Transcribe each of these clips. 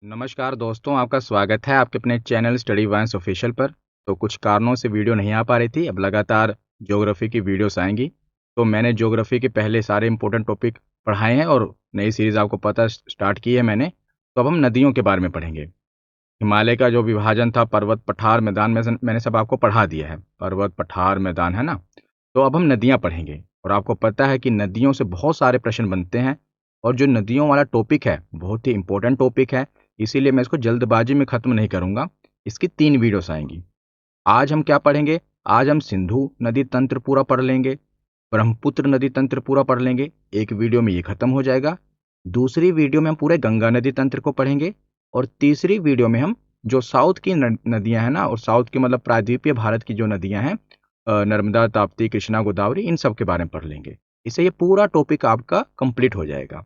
नमस्कार दोस्तों, आपका स्वागत है आपके अपने चैनल स्टडी वाइन्स ऑफिशियल पर। तो कुछ कारणों से वीडियो नहीं आ पा रही थी। अब लगातार ज्योग्राफी की वीडियोस आएंगी। तो मैंने ज्योग्राफी के पहले सारे इंपॉर्टेंट टॉपिक पढ़ाए हैं और नई सीरीज़ आपको पता स्टार्ट की है मैंने। तो अब हम नदियों के बारे में पढ़ेंगे। हिमालय का जो विभाजन था पर्वत, पठार, मैदान में मैंने सब आपको पढ़ा दिया है। पर्वत, पठार, मैदान, है ना। तो अब हम नदियाँ पढ़ेंगे और आपको पता है कि नदियों से बहुत सारे प्रश्न बनते हैं और जो नदियों वाला टॉपिक है बहुत ही इंपॉर्टेंट टॉपिक है। इसीलिए मैं इसको जल्दबाजी में ख़त्म नहीं करूँगा। इसकी 3 वीडियोस आएँगी। आज हम क्या पढ़ेंगे? आज हम सिंधु नदी तंत्र पूरा पढ़ लेंगे, ब्रह्मपुत्र नदी तंत्र पूरा पढ़ लेंगे, एक वीडियो में ये ख़त्म हो जाएगा। दूसरी वीडियो में हम पूरे गंगा नदी तंत्र को पढ़ेंगे और तीसरी वीडियो में हम जो साउथ की नदियाँ हैं ना, और साउथ की मतलब प्रायद्वीपीय भारत की जो नदियाँ हैं, नर्मदा, ताप्ती, कृष्णा, गोदावरी, इन सब के बारे में पढ़ लेंगे। इससे ये पूरा टॉपिक आपका कंप्लीट हो जाएगा।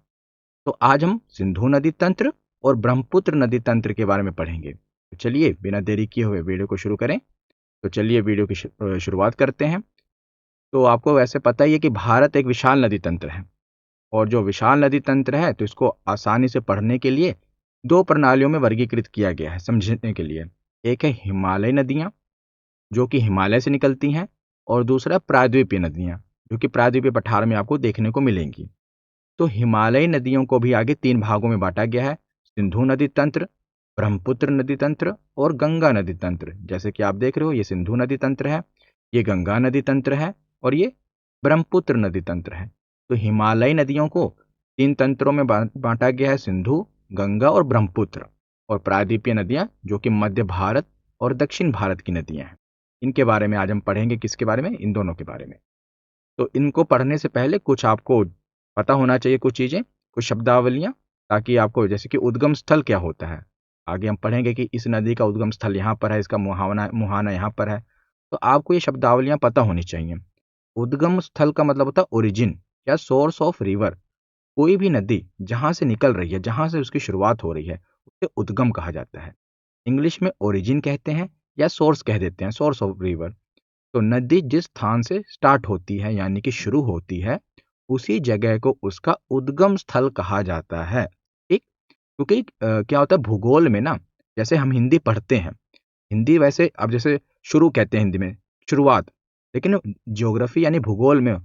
तो आज हम सिंधु नदी तंत्र और ब्रह्मपुत्र नदी तंत्र के बारे में पढ़ेंगे। तो चलिए बिना देरी किए हुए वीडियो को शुरू करें। तो चलिए वीडियो की शुरुआत करते हैं। तो आपको वैसे पता ही है कि भारत एक विशाल नदी तंत्र है और जो विशाल नदी तंत्र है तो इसको आसानी से पढ़ने के लिए 2 प्रणालियों में वर्गीकृत किया गया है समझने के लिए। एक है हिमालय नदियाँ जो कि हिमालय से निकलती हैं और दूसरा प्रायद्वीपीय नदियाँ जो कि प्रायद्वीपीय पठार में आपको देखने को मिलेंगी। तो हिमालयी नदियों को भी आगे 3 भागों में बांटा गया है: सिंधु नदी तंत्र, ब्रह्मपुत्र नदी तंत्र और गंगा नदी तंत्र। जैसे कि आप देख रहे हो, ये सिंधु नदी तंत्र है, ये गंगा नदी तंत्र है और ये ब्रह्मपुत्र नदी तंत्र है। तो हिमालयी नदियों को 3 तंत्रों में बांटा गया है: सिंधु, गंगा और ब्रह्मपुत्र। और प्रायद्वीपीय नदियाँ जो कि मध्य भारत और दक्षिण भारत की नदियाँ हैं, इनके बारे में आज हम पढ़ेंगे। किसके बारे में? इन दोनों के बारे में। तो इनको पढ़ने से पहले कुछ आपको पता होना चाहिए, कुछ चीज़ें, कुछ शब्दावलियाँ, ताकि आपको, जैसे कि उद्गम स्थल क्या होता है। आगे हम पढ़ेंगे कि इस नदी का उद्गम स्थल यहाँ पर है, इसका मुहाना यहाँ पर है। तो आपको ये शब्दावलियाँ पता होनी चाहिए। उद्गम स्थल का मतलब होता है ओरिजिन या सोर्स ऑफ रिवर। कोई भी नदी जहाँ से निकल रही है, जहाँ से उसकी शुरुआत हो रही है, उसे उद्गम कहा जाता है। इंग्लिश में ओरिजिन कहते हैं या सोर्स कह देते हैं, सोर्स ऑफ रिवर। तो नदी जिस स्थान से स्टार्ट होती है यानी कि शुरू होती है, उसी जगह को उसका उद्गम स्थल कहा जाता है। ठीक। क्योंकि क्या होता है भूगोल में ना, जैसे हम हिंदी पढ़ते हैं, हिंदी वैसे अब जैसे शुरू कहते हैं हिंदी में, शुरुआत, लेकिन ज्योग्राफी यानी भूगोल में,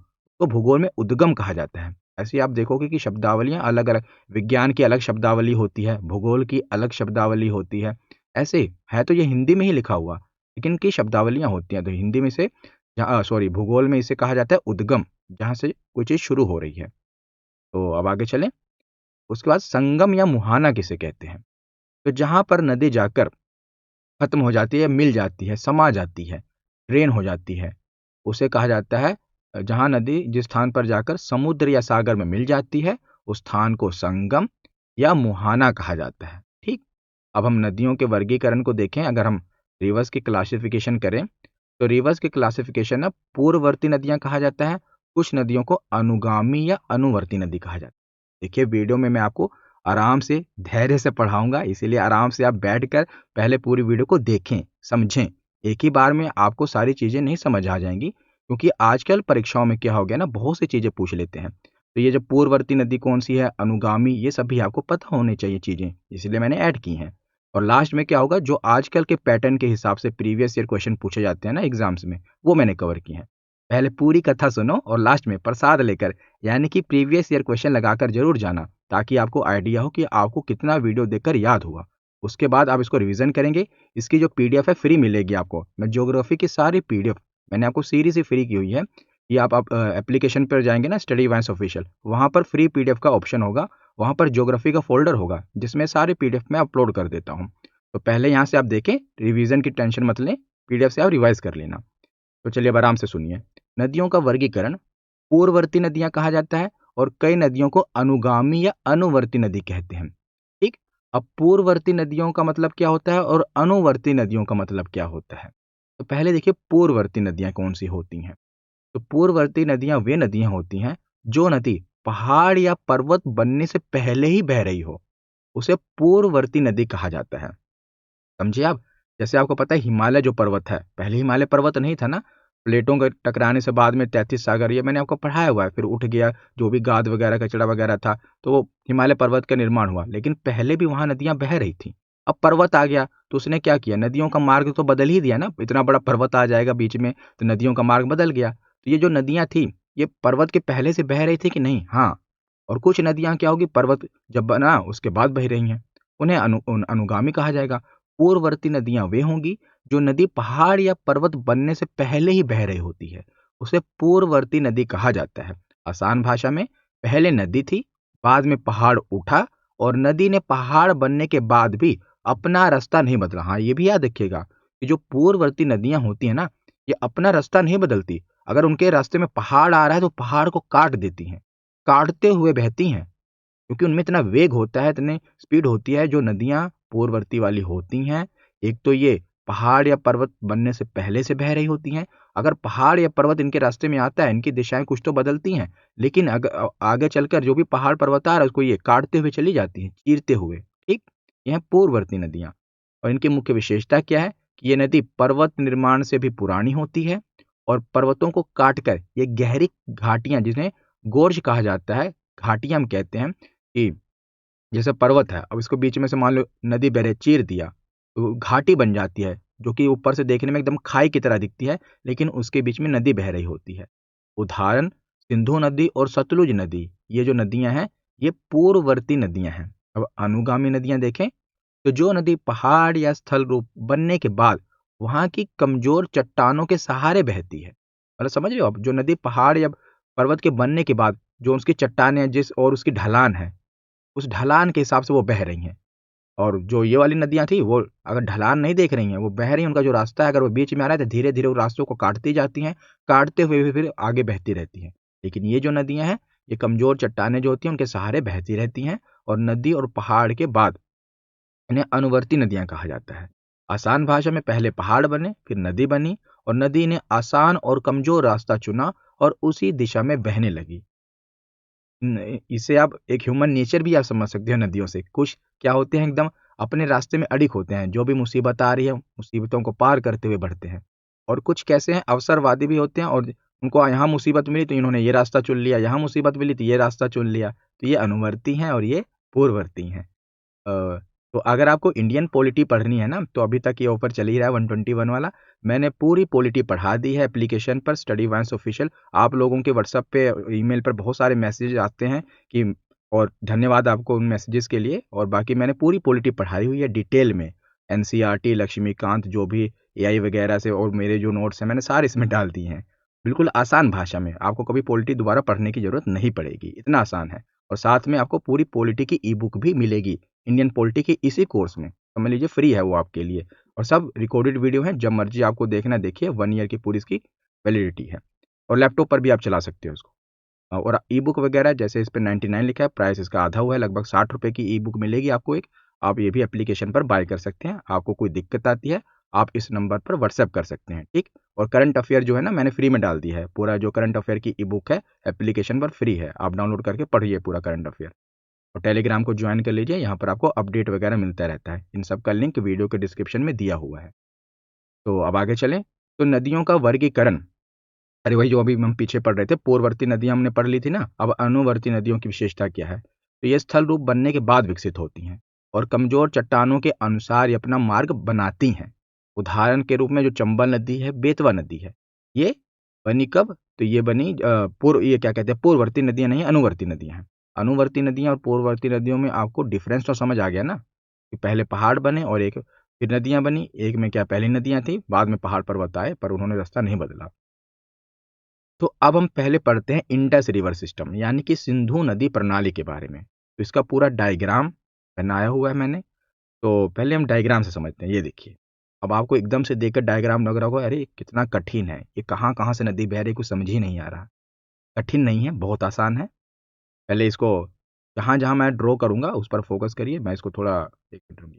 तो भूगोल में उद्गम कहा जाता है। ऐसे ही आप देखोगे कि शब्दावलियाँ अलग अलग, विज्ञान की अलग शब्दावली होती है, भूगोल की अलग शब्दावली होती है। ऐसे है तो ये हिंदी में ही लिखा हुआ, लेकिन इनकी शब्दावलियाँ होती हैं। तो हिंदी में से, सॉरी, भूगोल में इसे कहा जाता है उद्गम, जहाँ से कोई चीज़ शुरू हो रही है। तो अब आगे चलें। उसके बाद संगम या मुहाना किसे कहते हैं? तो जहाँ पर नदी जाकर खत्म हो जाती है, मिल जाती है, समा जाती है, ड्रेन हो जाती है, उसे कहा जाता है, जहाँ नदी जिस स्थान पर जाकर समुद्र या सागर में मिल जाती है, उस स्थान को संगम या मुहाना कहा जाता है। ठीक। अब हम नदियों के वर्गीकरण को देखें। अगर हम रिवर्स की क्लासिफिकेशन करें, तो रिवर्स की क्लासिफिकेशन है, पूर्ववर्ती नदियाँ कहा जाता है, कुछ नदियों को अनुगामी या अनुवर्ती नदी कहा जाता है। देखिए वीडियो में मैं आपको आराम से धैर्य से पढ़ाऊंगा, इसीलिए आराम से आप बैठकर पहले पूरी वीडियो को देखें, समझें। एक ही बार में आपको सारी चीज़ें नहीं समझ आ जाएंगी, क्योंकि आजकल परीक्षाओं में क्या हो गया ना, बहुत सी चीज़ें पूछ लेते हैं। तो ये जो पूर्ववर्ती नदी कौन सी है, अनुगामी, ये सब भी आपको पता होनी चाहिए चीज़ें, इसलिए मैंने ऐड की हैं। और लास्ट में क्या होगा, जो आजकल के पैटर्न के हिसाब से प्रीवियस ईयर क्वेश्चन पूछे जाते हैं ना एग्जाम्स में, वो मैंने कवर किए हैं। पहले पूरी कथा सुनो और लास्ट में प्रसाद लेकर, यानी कि प्रीवियस ईयर क्वेश्चन लगाकर जरूर जाना, ताकि आपको आइडिया हो कि आपको कितना वीडियो देखकर याद हुआ। उसके बाद आप इसको रिवीजन करेंगे। इसकी जो पीडीएफ है फ्री मिलेगी आपको। मैं ज्योग्राफी की सारी पीडीएफ मैंने आपको सीरीज ही फ्री की हुई है। ये आप एप्लीकेशन पर जाएंगे ना, स्टडी वाइन्स ऑफिशियल, वहाँ पर फ्री पीडीएफ का ऑप्शन होगा, वहाँ पर ज्योग्राफी का फोल्डर होगा जिसमें सारे पीडीएफ मैं अपलोड कर देता हूँ। तो पहले यहाँ से आप देखें, रिवीजन की टेंशन मत लें, पीडीएफ से आप रिवाइज कर लेना। तो चलिए अब आराम से सुनिए। नदियों का वर्गीकरण, पूर्ववर्ती नदियां कहा जाता है और कई नदियों को अनुगामी या अनुवर्ती नदी कहते हैं। ठीक। अब पूर्ववर्ती नदियों का मतलब क्या होता है और अनुवर्ती नदियों का मतलब क्या होता है? तो पहले देखिए पूर्ववर्ती नदियां कौन सी होती हैं। तो पूर्ववर्ती नदियां वे नदियां होती हैं जो नदी पहाड़ या पर्वत बनने से पहले ही बह रही हो, उसे पूर्ववर्ती नदी कहा जाता है। समझिए आप। जैसे आपको पता है हिमालय जो पर्वत है, पहले हिमालय पर्वत नहीं था ना, प्लेटों के टकराने से बाद में 33 सागर, ये मैंने आपको पढ़ाया हुआ है। फिर उठ गया जो भी गाद वगैरह कचरा वगैरह था, तो वो हिमालय पर्वत का निर्माण हुआ। लेकिन पहले भी वहाँ नदियाँ बह रही थी। अब पर्वत आ गया तो उसने क्या किया, नदियों का मार्ग तो बदल ही दिया ना। इतना बड़ा पर्वत आ जाएगा बीच में तो नदियों का मार्ग बदल गया। तो ये जो नदियाँ थी, ये पर्वत के पहले से बह रही थी कि नहीं? हाँ। और कुछ नदियाँ क्या होगी, पर्वत जब बना उसके बाद बह रही हैं, उन्हें अनुगामी कहा जाएगा। पूर्ववर्ती नदियाँ वे होंगी जो नदी पहाड़ या पर्वत बनने से पहले ही बह रही होती है, उसे पूर्ववर्ती नदी कहा जाता है। आसान भाषा में, पहले नदी थी, बाद में पहाड़ उठा और नदी ने पहाड़ बनने के बाद भी अपना रास्ता नहीं बदला। हाँ, ये भी याद रखिएगा कि जो पूर्ववर्ती नदियां होती हैं ना, ये अपना रास्ता नहीं बदलती। अगर उनके रास्ते में पहाड़ आ रहा है तो पहाड़ को काट देती हैं, काटते हुए बहती हैं, क्योंकि उनमें इतना वेग होता है, इतनी स्पीड होती है। जो नदियाँ पूर्ववर्ती वाली होती हैं, एक तो ये पहाड़ या पर्वत बनने से पहले से बह रही होती हैं। अगर पहाड़ या पर्वत इनके रास्ते में आता है, इनकी दिशाएं कुछ तो बदलती हैं, लेकिन आगे चलकर जो भी पहाड़ पर्वत आ रहा है उसको ये काटते हुए चली जाती हैं, चीरते हुए। ठीक, ये हैं पूर्ववर्ती नदियाँ। और इनकी मुख्य विशेषता क्या है कि ये नदी पर्वत निर्माण से भी पुरानी होती है और पर्वतों को काटकर ये गहरी घाटियां, जिन्हें गोर्ज कहा जाता है, घाटियां हम कहते हैं, कि जैसे पर्वत है, अब इसको बीच में से मान लो नदी बह रही, चीर दिया, तो घाटी बन जाती है, जो कि ऊपर से देखने में एकदम खाई की तरह दिखती है, लेकिन उसके बीच में नदी बह रही होती है। उदाहरण, सिंधु नदी और सतलुज नदी, ये जो नदियां हैं, ये पूर्ववर्ती नदियां हैं। अब अनुगामी नदियां देखें, तो जो नदी पहाड़ या स्थल रूप बनने के बाद वहां की कमजोर चट्टानों के सहारे बहती है, मतलब समझ रहे हो आप, जो नदी पहाड़ या पर्वत के बनने के बाद जो उसकी चट्टानें हैं, जिस और उसकी ढलान है, उस ढलान के हिसाब से वो बह रही हैं। और जो ये वाली नदियाँ थी, वो अगर ढलान नहीं देख रही हैं, वो बह रही हैं, उनका जो रास्ता है अगर वो बीच में आ रहा है तो धीरे-धीरे उन रास्तों को काटती जाती हैं, काटते हुए भी फिर आगे बहती रहती हैं। लेकिन ये जो नदियाँ हैं, ये कमज़ोर चट्टानें जो होती हैं, उनके सहारे बहती रहती हैं और नदी और पहाड़ के बाद इन्हें अनुवर्ती नदियाँ कहा जाता है। आसान भाषा में, पहले पहाड़ बने, फिर नदी बनी और नदी ने आसान और कमज़ोर रास्ता चुना और उसी दिशा में बहने लगी। इसे आप एक ह्यूमन नेचर भी आप समझ सकते हो नदियों से। कुछ क्या होते हैं, एकदम अपने रास्ते में अडिग होते हैं, जो भी मुसीबत आ रही है, मुसीबतों को पार करते हुए बढ़ते हैं। और कुछ कैसे हैं, अवसरवादी भी होते हैं और उनको यहाँ मुसीबत मिली तो इन्होंने ये रास्ता चुन लिया, यहाँ मुसीबत मिली तो ये रास्ता चुन लिया। तो ये अनुवर्ती हैं और ये पूर्ववर्ती हैं। तो अगर आपको इंडियन पॉलिटी पढ़नी है ना, तो अभी तक ये ऑफर चल ही रहा है 121 वाला। मैंने पूरी पॉलिटी पढ़ा दी है एप्लीकेशन पर, स्टडी वांस ऑफिशियल। आप लोगों के व्हाट्सएप पे, ईमेल पर बहुत सारे मैसेज आते हैं कि, और धन्यवाद आपको उन मैसेजेस के लिए। और बाकी मैंने पूरी पॉलिटी पढ़ाई हुई है डिटेल में, एनसीईआरटी, लक्ष्मीकांत, जो भी एआई वगैरह से, और मेरे जो नोट्स हैं मैंने सारे इसमें डाल दिए हैं। बिल्कुल आसान भाषा में, आपको कभी पॉलिटी दोबारा पढ़ने की ज़रूरत नहीं पड़ेगी, इतना आसान है। और साथ में आपको पूरी पॉलिटी की ई बुक भी मिलेगी, इंडियन पॉलिटी की इसी कोर्स में, समझ लीजिए फ्री है वो आपके लिए। और सब रिकॉर्डेड वीडियो है, जब मर्जी आपको देखना देखिए, 1 ईयर की पूरी इसकी वैलिडिटी है। और लैपटॉप पर भी आप चला सकते हो उसको। और ई बुक वगैरह जैसे इस पे 99 लिखा है, प्राइस इसका आधा हुआ है, लगभग 60 रुपए की ई बुक मिलेगी आपको एक। आप ये भी एप्लीकेशन पर बाय कर सकते हैं। आपको कोई दिक्कत आती है, आप इस नंबर पर व्हाट्सएप कर सकते हैं, ठीक। और करंट अफेयर जो है ना, मैंने फ्री में डाल दिया है, पूरा जो करंट अफेयर की ई बुक है एप्लीकेशन पर फ्री है, आप डाउनलोड करके पढ़िए पूरा करंट अफेयर। और टेलीग्राम को ज्वाइन कर लीजिए, यहाँ पर आपको अपडेट वगैरह मिलता रहता है। इन सब का लिंक वीडियो के डिस्क्रिप्शन में दिया हुआ है। तो अब आगे चलें, तो नदियों का वर्गीकरण, अरे वही जो अभी हम पीछे पढ़ रहे थे, पूर्ववर्ती नदियां हमने पढ़ ली थी ना, अब अनुवर्ती नदियों की विशेषता क्या है। तो ये स्थल रूप बनने के बाद विकसित होती हैं और कमजोर चट्टानों के अनुसार ये अपना मार्ग बनाती हैं। उदाहरण के रूप में जो चंबल नदी है, बेतवा नदी है, ये बनी कब, तो ये बनी ये क्या कहते हैं, पूर्ववर्ती नदियां नहीं, अनुवर्ती नदियां हैं। अनुवर्ती नदियां और पूर्ववर्ती नदियों में आपको डिफरेंस तो समझ आ गया ना, कि पहले पहाड़ बने और एक फिर नदियां बनी। एक में क्या, पहली नदियां थी, बाद में पहाड़ पर्वत आए, पर उन्होंने रास्ता नहीं बदला। तो अब हम पहले पढ़ते हैं इंडस रिवर सिस्टम, यानी कि सिंधु नदी प्रणाली के बारे में। तो इसका पूरा डायग्राम बनाया हुआ है मैंने। तो पहले हम डायग्राम से समझते हैं, ये देखिए। अब आपको एकदम से देखकर डायग्राम लग रहा होगा, अरे कितना कठिन है, ये कहाँ कहाँ से नदी बह रही है, कुछ समझ ही नहीं आ रहा। कठिन नहीं है, बहुत आसान है। पहले इसको जहाँ जहाँ मैं ड्रॉ करूंगा उस पर फोकस करिए। मैं इसको थोड़ा, एक मिनट रुकिए।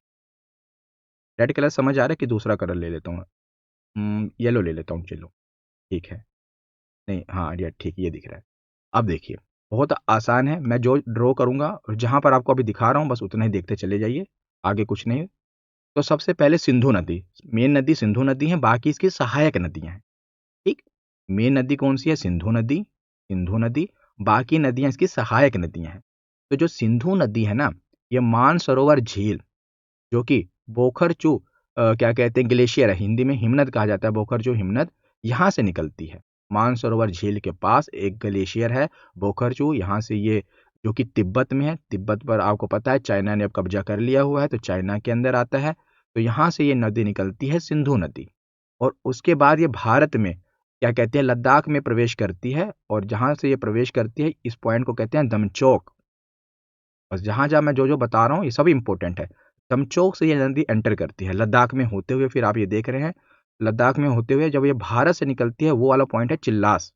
रेड कलर समझ आ रहा है कि दूसरा कलर ले लेता हूँ, येलो ले लेता हूँ, चलो ठीक है। नहीं, हाँ ये ठीक, ये दिख रहा है। अब देखिए, बहुत आसान है, मैं जो ड्रॉ करूंगा और जहां पर आपको अभी दिखा रहा हूं बस उतना ही देखते चले जाइए, आगे कुछ नहीं। तो सबसे पहले सिंधु नदी, मेन नदी सिंधु नदी है, बाकी इसकी सहायक नदियां हैं, ठीक। मेन नदी कौन सी है? सिंधु नदी। सिंधु नदी। बाकी नदियां इसकी सहायक नदियां हैं। तो जो सिंधु नदी है ना, ये मानसरोवर झील, जो कि बोखरचू क्या कहते हैं, ग्लेशियर है, हिंदी में हिमनद कहा जाता है, बोखरचू हिमनद, यहाँ से निकलती है। मानसरोवर झील के पास एक ग्लेशियर है बोखरचू, यहाँ से ये, जो कि तिब्बत में है। तिब्बत पर आपको पता है चाइना ने अब कब्जा कर लिया हुआ है, तो चाइना के अंदर आता है। तो यहाँ से ये नदी निकलती है, सिंधु नदी। और उसके बाद ये भारत में क्या कहते हैं, लद्दाख में प्रवेश करती है। और जहाँ से ये प्रवेश करती है, इस पॉइंट को कहते हैं दमचौक। बस जहाँ जहाँ मैं जो जो बता रहा हूँ ये सब इंपॉर्टेंट है। दमचौक से ये नदी एंटर करती है लद्दाख में होते हुए। फिर आप ये देख रहे हैं, लद्दाख में होते हुए जब ये भारत से निकलती है, वो वाला पॉइंट है चिल्लास।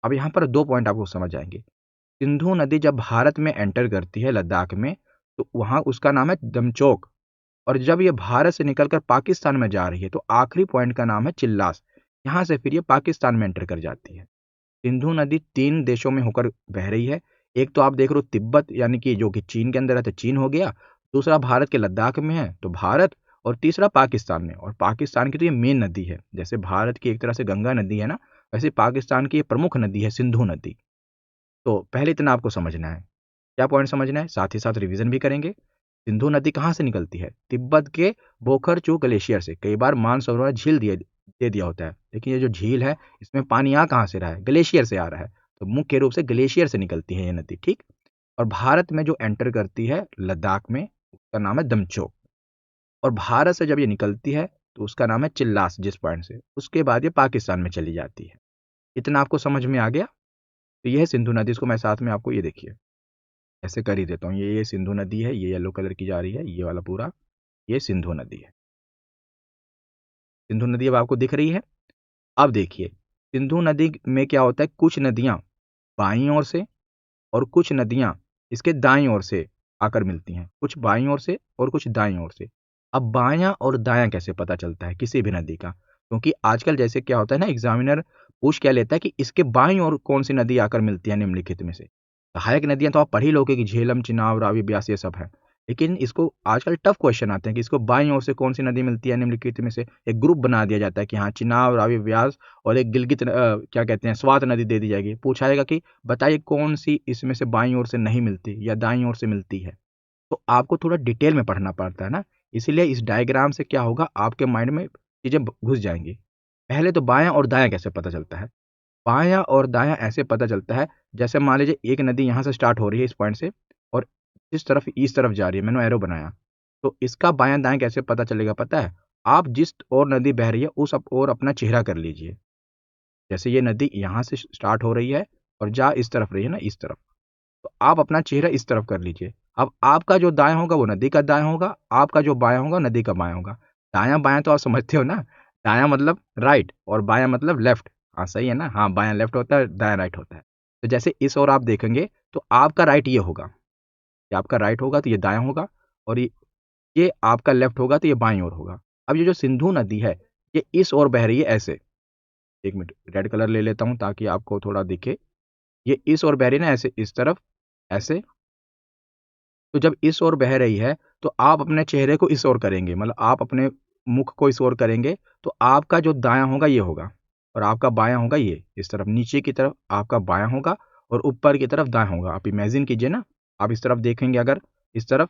अब यहाँ पर दो पॉइंट आपको समझ आएंगे। सिंधु नदी जब भारत में एंटर करती है लद्दाख में, तो वहाँ उसका नाम है दमचौक। और जब ये भारत से निकलकर पाकिस्तान में जा रही है, तो आखिरी पॉइंट का नाम है चिल्लास। यहाँ से फिर ये पाकिस्तान में एंटर कर जाती है। सिंधु नदी 3 देशों में होकर बह रही है। एक तो आप देख रहे हो तिब्बत, यानी कि जो कि चीन के अंदर है, तो चीन हो गया। दूसरा भारत के लद्दाख में है, तो भारत। और तीसरा पाकिस्तान में। और पाकिस्तान की तो ये मेन नदी है। जैसे भारत की एक तरह से गंगा नदी है ना, वैसे पाकिस्तान की ये प्रमुख नदी है, सिंधु नदी। तो पहले इतना आपको समझना है। क्या पॉइंट समझना है, साथ ही साथ रिवीजन भी करेंगे। सिंधु नदी कहाँ से निकलती है? तिब्बत के बोखरचू ग्लेशियर से। कई बार मानसरोवर झील दे दिया होता है, लेकिन ये जो झील है, इसमें पानी आ कहाँ से रहा है? ग्लेशियर से आ रहा है। तो मुख्य रूप से ग्लेशियर से निकलती है ये नदी, ठीक। और भारत में जो एंटर करती है लद्दाख में, उसका नाम है दमचौक। और भारत से जब ये निकलती है, तो उसका नाम है चिल्लास, जिस पॉइंट से। उसके बाद ये पाकिस्तान में चली जाती है। इतना आपको समझ में आ गया? तो ये है सिंधु नदी। इसको मैं साथ में आपको ये देखिए ऐसे कर ही देता हूँ। ये सिंधु नदी है, ये येलो कलर की जा रही है, ये वाला पूरा, ये सिंधु नदी है। सिंधु नदी अब आपको दिख रही है। अब देखिए, सिंधु नदी में क्या होता है, कुछ नदियां बाईं ओर से और कुछ नदियां इसके दाईं ओर से आकर मिलती हैं। कुछ बाईं ओर से और कुछ दाईं ओर से। अब बायां और दायां कैसे पता चलता है किसी भी नदी का? क्योंकि आजकल जैसे क्या होता है ना, एग्जामिनर पूछ क्या लेता है कि इसके बाईं ओर कौन सी नदी आकर मिलती है निम्नलिखित में से। सहायक नदियां तो आप पढ़ ही लोगे कि झेलम, चिनाब, रावी, ब्यास, ये सब है। लेकिन इसको आजकल टफ क्वेश्चन आते हैं कि इसको बाईं ओर से कौन सी नदी मिलती है निम्नलिखित में से। एक ग्रुप बना दिया जाता है कि हाँ, चिनाब, रावी, ब्यास और एक गिलगित क्या कहते हैं, स्वात नदी दे दी जाएगी। पूछा जाएगा कि बताइए कौन सी इसमें से बाईं ओर से नहीं मिलती या दाईं ओर से मिलती है। तो आपको थोड़ा डिटेल में पढ़ना पड़ता है ना, इसीलिए इस डायग्राम से क्या होगा, आपके माइंड में चीजें घुस जाएंगी। पहले तो बायां और दायां कैसे पता चलता है? बायां और दायां ऐसे पता चलता है, जैसे मान लीजिए एक नदी यहाँ से स्टार्ट हो रही है इस पॉइंट से, और इस तरफ जा रही है, मैंने एरो बनाया। तो इसका बायां दायां कैसे पता चलेगा पता है? आप जिस और नदी बह रही है उस और अपना चेहरा कर लीजिए। जैसे ये नदी यहाँ से स्टार्ट हो रही है और जा इस तरफ रही है ना, इस तरफ। तो आप अपना चेहरा इस तरफ कर लीजिए। अब आपका जो दायां होगा वो नदी का दायां होगा, आपका जो बायां होगा नदी का बायां होगा। दायां बायां तो आप समझते हो ना, दायां मतलब राइट और बायां मतलब लेफ्ट। हाँ सही है ना, हाँ, बायां लेफ्ट होता है, दायां राइट होता है। तो जैसे इस ओर आप देखेंगे तो आपका राइट ये होगा, ये आपका राइट होगा तो ये दायां होगा। और ये आपका लेफ्ट होगा तो ये बाईं ओर होगा। अब ये जो सिंधु नदी है, ये इस ओर बह रही है ऐसे। एक मिनट, रेड कलर ले लेता हूँ ताकि आपको थोड़ा दिखे। ये इस ओर बह रही है ना, ऐसे इस तरफ, ऐसे। तो जब इस ओर बह रही है, तो आप अपने चेहरे को इस ओर करेंगे, मतलब आप अपने मुख को इस ओर करेंगे। तो आपका जो दायां होगा ये होगा, और आपका बायां होगा ये इस तरफ। नीचे की तरफ आपका बायां होगा और ऊपर की तरफ दायां होगा। आप इमेजिन कीजिए ना, आप इस तरफ देखेंगे अगर, इस तरफ,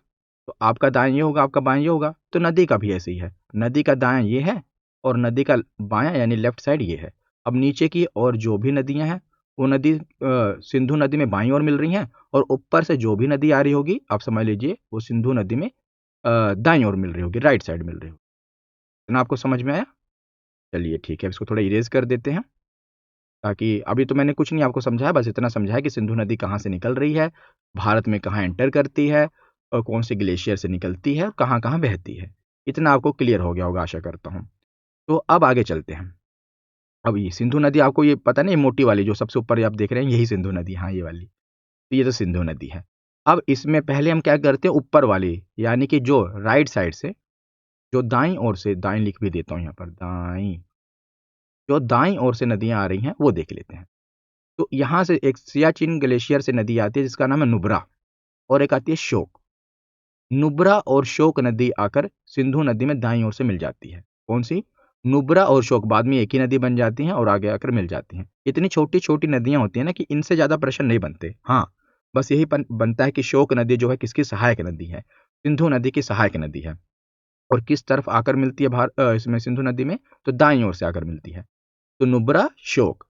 तो आपका दायां ये होगा, आपका बायां ये होगा। तो नदी का भी ऐसे ही है, नदी का दायां ये है और नदी का बायां यानी लेफ्ट साइड ये है। अब नीचे की और जो भी नदियां हैं, वो नदी सिंधु नदी में बाईं ओर मिल रही हैं। और ऊपर से जो भी नदी आ रही होगी, आप समझ लीजिए वो सिंधु नदी में दाईं ओर मिल रही होगी, राइट साइड मिल रही होगी। इतना आपको समझ में आया? चलिए ठीक है, इसको थोड़ा इरेज कर देते हैं, ताकि अभी तो मैंने कुछ नहीं आपको समझाया, बस इतना समझाया कि सिंधु नदी कहाँ से निकल रही है, भारत में कहाँ एंटर करती है, और कौन से ग्लेशियर से निकलती है, और कहाँ कहाँ बहती है। इतना आपको क्लियर हो गया होगा, आशा करता हूँ। तो अब आगे चलते हैं। अब ये सिंधु नदी आपको ये पता नहीं, मोटी वाली जो सबसे ऊपर आप देख रहे हैं, यही सिंधु नदी, हाँ ये वाली। तो ये तो सिंधु नदी है। अब इसमें पहले हम क्या करते हैं, ऊपर वाली यानी कि जो राइट साइड से, जो दाईं ओर से, दाईं लिख भी देता हूँ यहाँ पर, दाईं, जो दाईं ओर से नदियां आ रही हैं वो देख लेते हैं। तो यहाँ से एक सियाचिन ग्लेशियर से नदी आती है जिसका नाम है नुब्रा, और एक आती है शोक। नुब्रा और शोक नदी आकर सिंधु नदी में दाईं ओर से मिल जाती है। कौन सी? नुब्रा और शोक बाद में एक ही नदी बन जाती हैं और आगे आकर मिल जाती हैं। इतनी छोटी छोटी नदियां होती हैं ना कि इनसे ज्यादा प्रश्न नहीं बनते। हाँ, बस यही बनता है कि शोक नदी जो है किसकी सहायक नदी है, सिंधु नदी की सहायक नदी है। और किस तरफ आकर मिलती है इसमें सिंधु नदी में, तो दाईं ओर से आकर मिलती है। तो नुब्रा, शोक,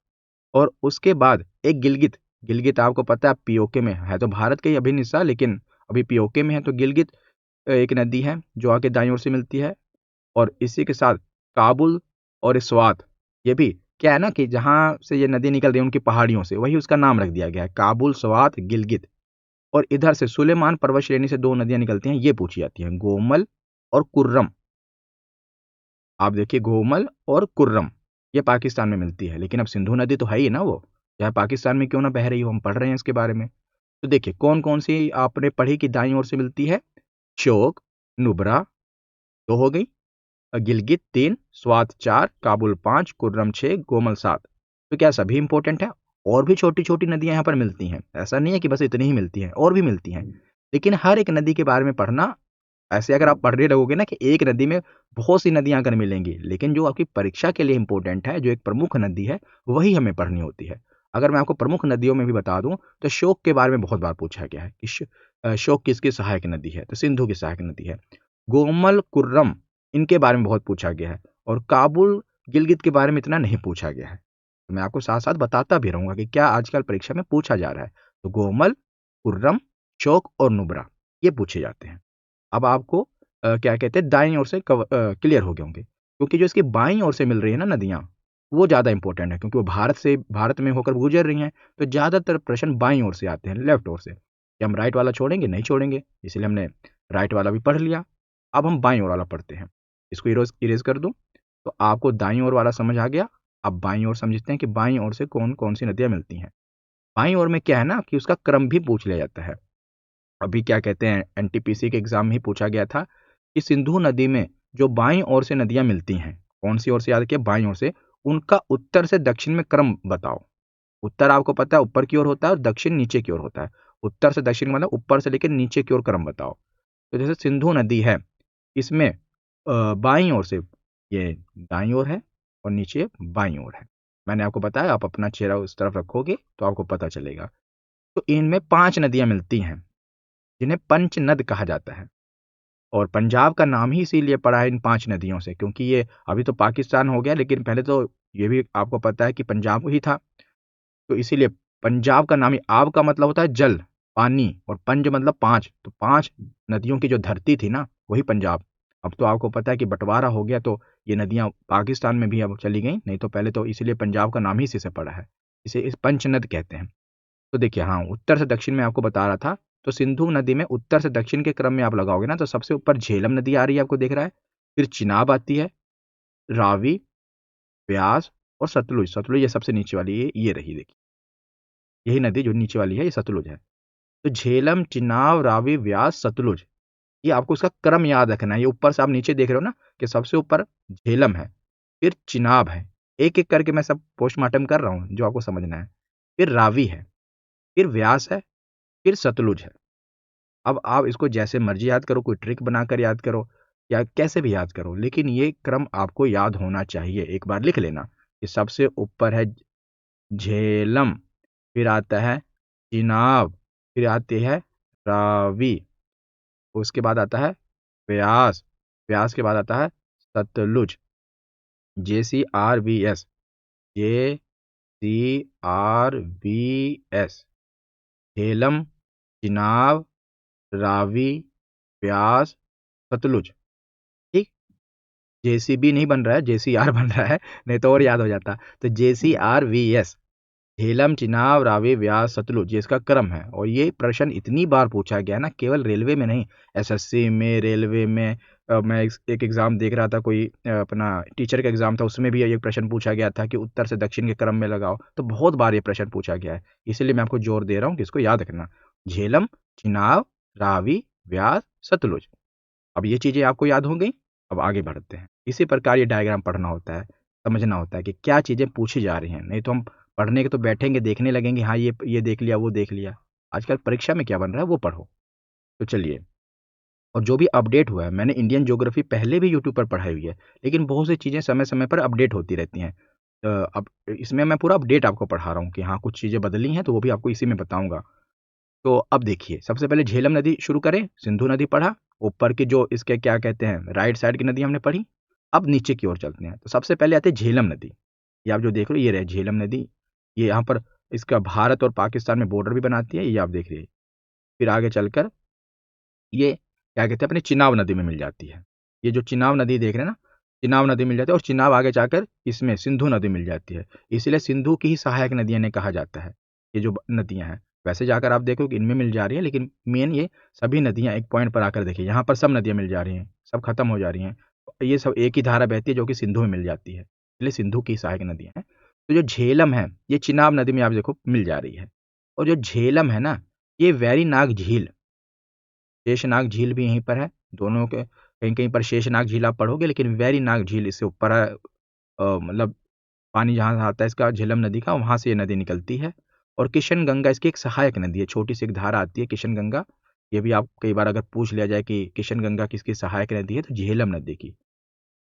और उसके बाद एक गिलगित। गिलगित आपको पता है पीओके में है, तो भारत का ही अभिन्न हिस्सा, लेकिन अभी पीओके में है। तो गिलगित एक नदी है जो आके दाईं ओर से मिलती है। और इसी के साथ काबुल और स्वात, ये भी क्या है ना कि जहां से ये नदी निकल रही है उनकी पहाड़ियों से, वही उसका नाम रख दिया गया है, काबुल, स्वात, गिलगित। और इधर से सुलेमान पर्वत श्रेणी से दो नदियां निकलती हैं, ये पूछी जाती हैं, गोमल और कुर्रम। आप देखिए, गोमल और कुर्रम ये पाकिस्तान में मिलती है, लेकिन अब सिंधु नदी तो है ही ना वो, चाहे पाकिस्तान में क्यों ना बह रही हो, हम पढ़ रहे हैं इसके बारे में। तो देखिए कौन कौन सी आपने पढ़ी कि दाईं ओर से मिलती है। शोक, नुब्रा, दो हो गई, गिलगित 3, स्वात 4, काबुल 5, कुर्रम 6, गोमल 7। तो क्या सभी इंपॉर्टेंट है? और भी छोटी छोटी नदियां यहाँ पर मिलती हैं, ऐसा नहीं है कि बस इतनी ही मिलती हैं, और भी मिलती हैं। लेकिन हर एक नदी के बारे में पढ़ना, ऐसे अगर आप पढ़ने लगोगे ना कि एक नदी में बहुत सी नदियां अगर मिलेंगी, लेकिन जो आपकी परीक्षा के लिए इंपॉर्टेंट है, जो एक प्रमुख नदी है, वही हमें पढ़नी होती है। अगर मैं आपको प्रमुख नदियों में भी बता दूं, तो शोक के बारे में बहुत बार पूछा गया है कि शोक किसकी सहायक नदी है, तो सिंधु की सहायक नदी है। गोमल, कुर्रम, इनके बारे में बहुत पूछा गया है। और काबुल, गिलगित के बारे में इतना नहीं पूछा गया है। तो मैं आपको साथ साथ बताता भी रहूंगा कि क्या आजकल परीक्षा में पूछा जा रहा है। तो गोमल, कुर्रम, शोक और नुब्रा, ये पूछे जाते हैं। अब आपको क्या कहते हैं, दाईं ओर से क्लियर हो गए होंगे, क्योंकि जो इसकी बाईं ओर से मिल रही है ना नदियां, वो ज़्यादा इंपॉर्टेंट है, क्योंकि वो भारत में होकर गुजर रही हैं। तो ज़्यादातर प्रश्न बाईं ओर से आते हैं, लेफ्ट ओर से। कि हम राइट वाला छोड़ेंगे, नहीं छोड़ेंगे, इसलिए हमने राइट वाला भी पढ़ लिया। अब हम बाईं ओर वाला पढ़ते हैं। इसको इरेज इरेज कर दूं, तो आपको दाईं ओर वाला समझ आ गया। अब बाईं ओर समझते हैं कि बाईं ओर से कौन कौन सी नदियां मिलती हैं। बाईं ओर में क्या है ना कि उसका क्रम भी पूछ लिया जाता है। अभी क्या कहते हैं, एनटीपीसी के एग्जाम में ही पूछा गया था कि सिंधु नदी में जो बाईं ओर से नदियां मिलती हैं, कौन सी ओर से, याद किया, बाईं ओर से, उनका उत्तर से दक्षिण में क्रम बताओ। उत्तर आपको पता है ऊपर की ओर होता है और दक्षिण नीचे की ओर होता है। उत्तर से दक्षिण मतलब ऊपर से लेकर नीचे की ओर क्रम बताओ। तो जैसे सिंधु नदी है, इसमें बाईं ओर से ये दाईं ओर है और नीचे बाईं ओर है। मैंने आपको बताया, आप अपना चेहरा उस तरफ रखोगे तो आपको पता चलेगा। तो इनमें 5 नदियां मिलती हैं, जिन्हें पंचनद कहा जाता है। और पंजाब का नाम ही इसीलिए पड़ा है इन 5 नदियों से, क्योंकि ये अभी तो पाकिस्तान हो गया, लेकिन पहले तो ये भी आपको पता है कि पंजाब ही था। तो इसीलिए पंजाब का नाम ही, आब का मतलब होता है जल, पानी, और पंज मतलब 5, तो 5 नदियों की जो धरती थी ना, वही पंजाब। अब तो आपको पता है कि बंटवारा हो गया, तो ये नदियां पाकिस्तान में भी अब चली गई, नहीं तो पहले तो इसीलिए पंजाब का नाम ही इसी से पड़ा है। इसे इस पंचनद कहते हैं। तो देखिए, हाँ, उत्तर से दक्षिण में आपको बता रहा था। तो सिंधु नदी में उत्तर से दक्षिण के क्रम में आप लगाओगे ना, तो सबसे ऊपर झेलम नदी आ रही है, आपको दिख रहा है। फिर चिनाब आती है, रावी, ब्यास और सतलुज। सतलुज ये सबसे नीचे वाली है, ये रही, देखिए, यही नदी जो नीचे वाली है, ये सतलुज है। तो झेलम, चिनाब, रावी, व्यास, सतलुज, ये आपको इसका क्रम याद रखना है। ये ऊपर से आप नीचे देख रहे हो ना कि सबसे ऊपर झेलम है, फिर चिनाब है, एक एक करके मैं सब पोस्टमार्टम कर रहा हूँ जो आपको समझना है। फिर रावी है, फिर व्यास है, फिर सतलुज है। अब आप इसको जैसे मर्जी याद करो, कोई ट्रिक बनाकर याद करो या कैसे भी याद करो, लेकिन ये क्रम आपको याद होना चाहिए। एक बार लिख लेना कि सबसे ऊपर है झेलम, फिर आता है चिनाब, फिर आती है रावी, उसके बाद आता है व्यास, व्यास के बाद आता है सतलुज। JCRVS, JCRVS, झेलम, चिनाब, रावी, व्यास, सतलुज। ठीक, JCB नहीं बन रहा है, JCR बन रहा है, नहीं तो और याद हो जाता। तो JCRVS, झेलम, चिनाब, रावी, व्यास, सतलुज, ये इसका क्रम है। और ये प्रश्न इतनी बार पूछा गया ना, केवल रेलवे में नहीं, SSC में, रेलवे में। मैं एक एग्जाम देख रहा था, कोई अपना टीचर का एग्जाम था, उसमें भी ये प्रश्न पूछा गया था कि उत्तर से दक्षिण के क्रम में लगाओ। तो बहुत बार ये प्रश्न पूछा गया है, इसलिए मैं आपको जोर दे रहा हूँ कि इसको याद रखना। झेलम, चिनाब, रावी, व्यास, सतलुज। अब ये चीजें आपको याद हो गई। अब आगे बढ़ते हैं। इसी प्रकार ये डायग्राम पढ़ना होता है, समझना होता है कि क्या चीजें पूछी जा रही हैं, नहीं तो हम पढ़ने के तो बैठेंगे, देखने लगेंगे, हाँ ये देख लिया, वो देख लिया। आजकल परीक्षा में क्या बन रहा है वो पढ़ो। तो चलिए, और जो भी अपडेट हुआ है, मैंने इंडियन ज्योग्राफी पहले भी यूट्यूब पर पढ़ाई हुई है, लेकिन बहुत सी चीज़ें समय समय पर अपडेट होती रहती हैं। अब इसमें मैं पूरा अपडेट आपको पढ़ा रहा हूँ कि हाँ कुछ चीज़ें बदली हैं, तो वो भी आपको इसी में बताऊंगा। तो अब देखिए, सबसे पहले झेलम नदी शुरू करें। सिंधु नदी पढ़ा, ऊपर की जो इसके क्या कहते हैं राइट साइड की नदी हमने पढ़ी। अब नीचे की ओर चलते हैं, तो सबसे पहले आते हैं झेलम नदी। ये आप जो देख रहे हो ये रहे झेलम नदी। ये यहाँ पर इसका भारत और पाकिस्तान में बॉर्डर भी बनाती है, ये आप देख रहे हैं। फिर आगे चलकर ये क्या कहते हैं अपने चिनाब नदी में मिल जाती है। ये जो चिनाब नदी देख रहे हैं ना, चिनाब नदी मिल जाती है, और चिनाब आगे जाकर इसमें सिंधु नदी मिल जाती है। इसलिए सिंधु की ही सहायक नदियां ने कहा जाता है ये जो नदियां हैं। वैसे जाकर आप देखो कि इनमें मिल जा रही है, लेकिन मेन ये सभी नदियां एक पॉइंट पर आकर देखिए, यहाँ पर सब नदियां मिल जा रही हैं, सब खत्म हो जा रही हैं। ये सब एक ही धारा बहती है जो कि सिंधु में मिल जाती है, इसलिए सिंधु की सहायक नदियां हैं। तो जो झेलम है ये चिनाब नदी में आप देखो मिल जा रही है। और जो झेलम है ना, ये वेरीनाग झील, शेषनाग झील भी यहीं पर है। दोनों के कहीं कहीं पर शेषनाग झील आप पढ़ोगे, लेकिन वेरीनाग झील इससे ऊपर है। मतलब पानी जहाँ से आता है इसका झेलम नदी का, वहाँ से ये नदी निकलती है। और किशन गंगा इसकी एक सहायक नदी है, छोटी सी एक धारा आती है किशन गंगा। ये भी आप कई बार अगर पूछ लिया जाए कि किशन गंगा किसकी सहायक नदी है, तो झेलम नदी की।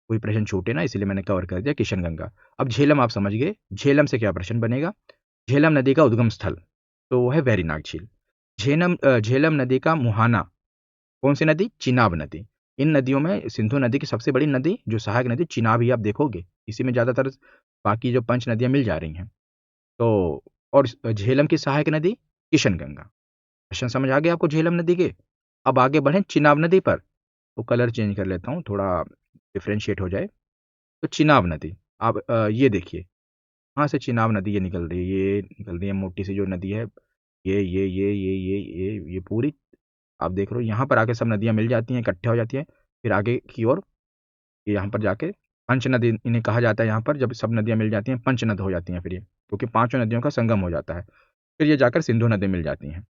कोई प्रश्न छूटे ना, इसलिए मैंने कवर कर दिया किशन गंगा। अब झेलम आप समझ गए, झेलम से क्या प्रश्न बनेगा। झेलम नदी का उद्गम स्थल तो वो है वेरीनाग झील। झेलम नदी का मुहाना कौन सी नदी, चिनाब नदी। इन नदियों में सिंधु नदी की सबसे बड़ी नदी जो सहायक नदी चिनाब ही आप देखोगे, इसी में ज़्यादातर बाकी जो पंच नदियाँ मिल जा रही हैं। तो और झेलम की सहायक नदी किशन गंगा। प्रश्न समझ आ गया आपको झेलम नदी के। अब आगे बढ़ें चिनाब नदी पर, तो कलर चेंज कर लेता हूँ थोड़ा डिफ्रेंशिएट हो जाए। तो चिनाब नदी आप ये देखिए, कहाँ से चिनाब नदी ये निकल रही है, ये निकल रही है मोटी सी जो नदी है, ये पूरी आप देख रहे हो। यहाँ पर आके सब नदियाँ मिल जाती हैं, इकट्ठे हो जाती हैं। फिर आगे की ओर ये यहाँ पर जाके पंच नदी इन्हें कहा जाता है। यहाँ पर जब सब नदियाँ मिल जाती हैं पंच नद हो जाती हैं, फिर ये क्योंकि पांचों नदियों का संगम हो जाता है। फिर ये जाकर सिंधु नदी मिल जाती हैं।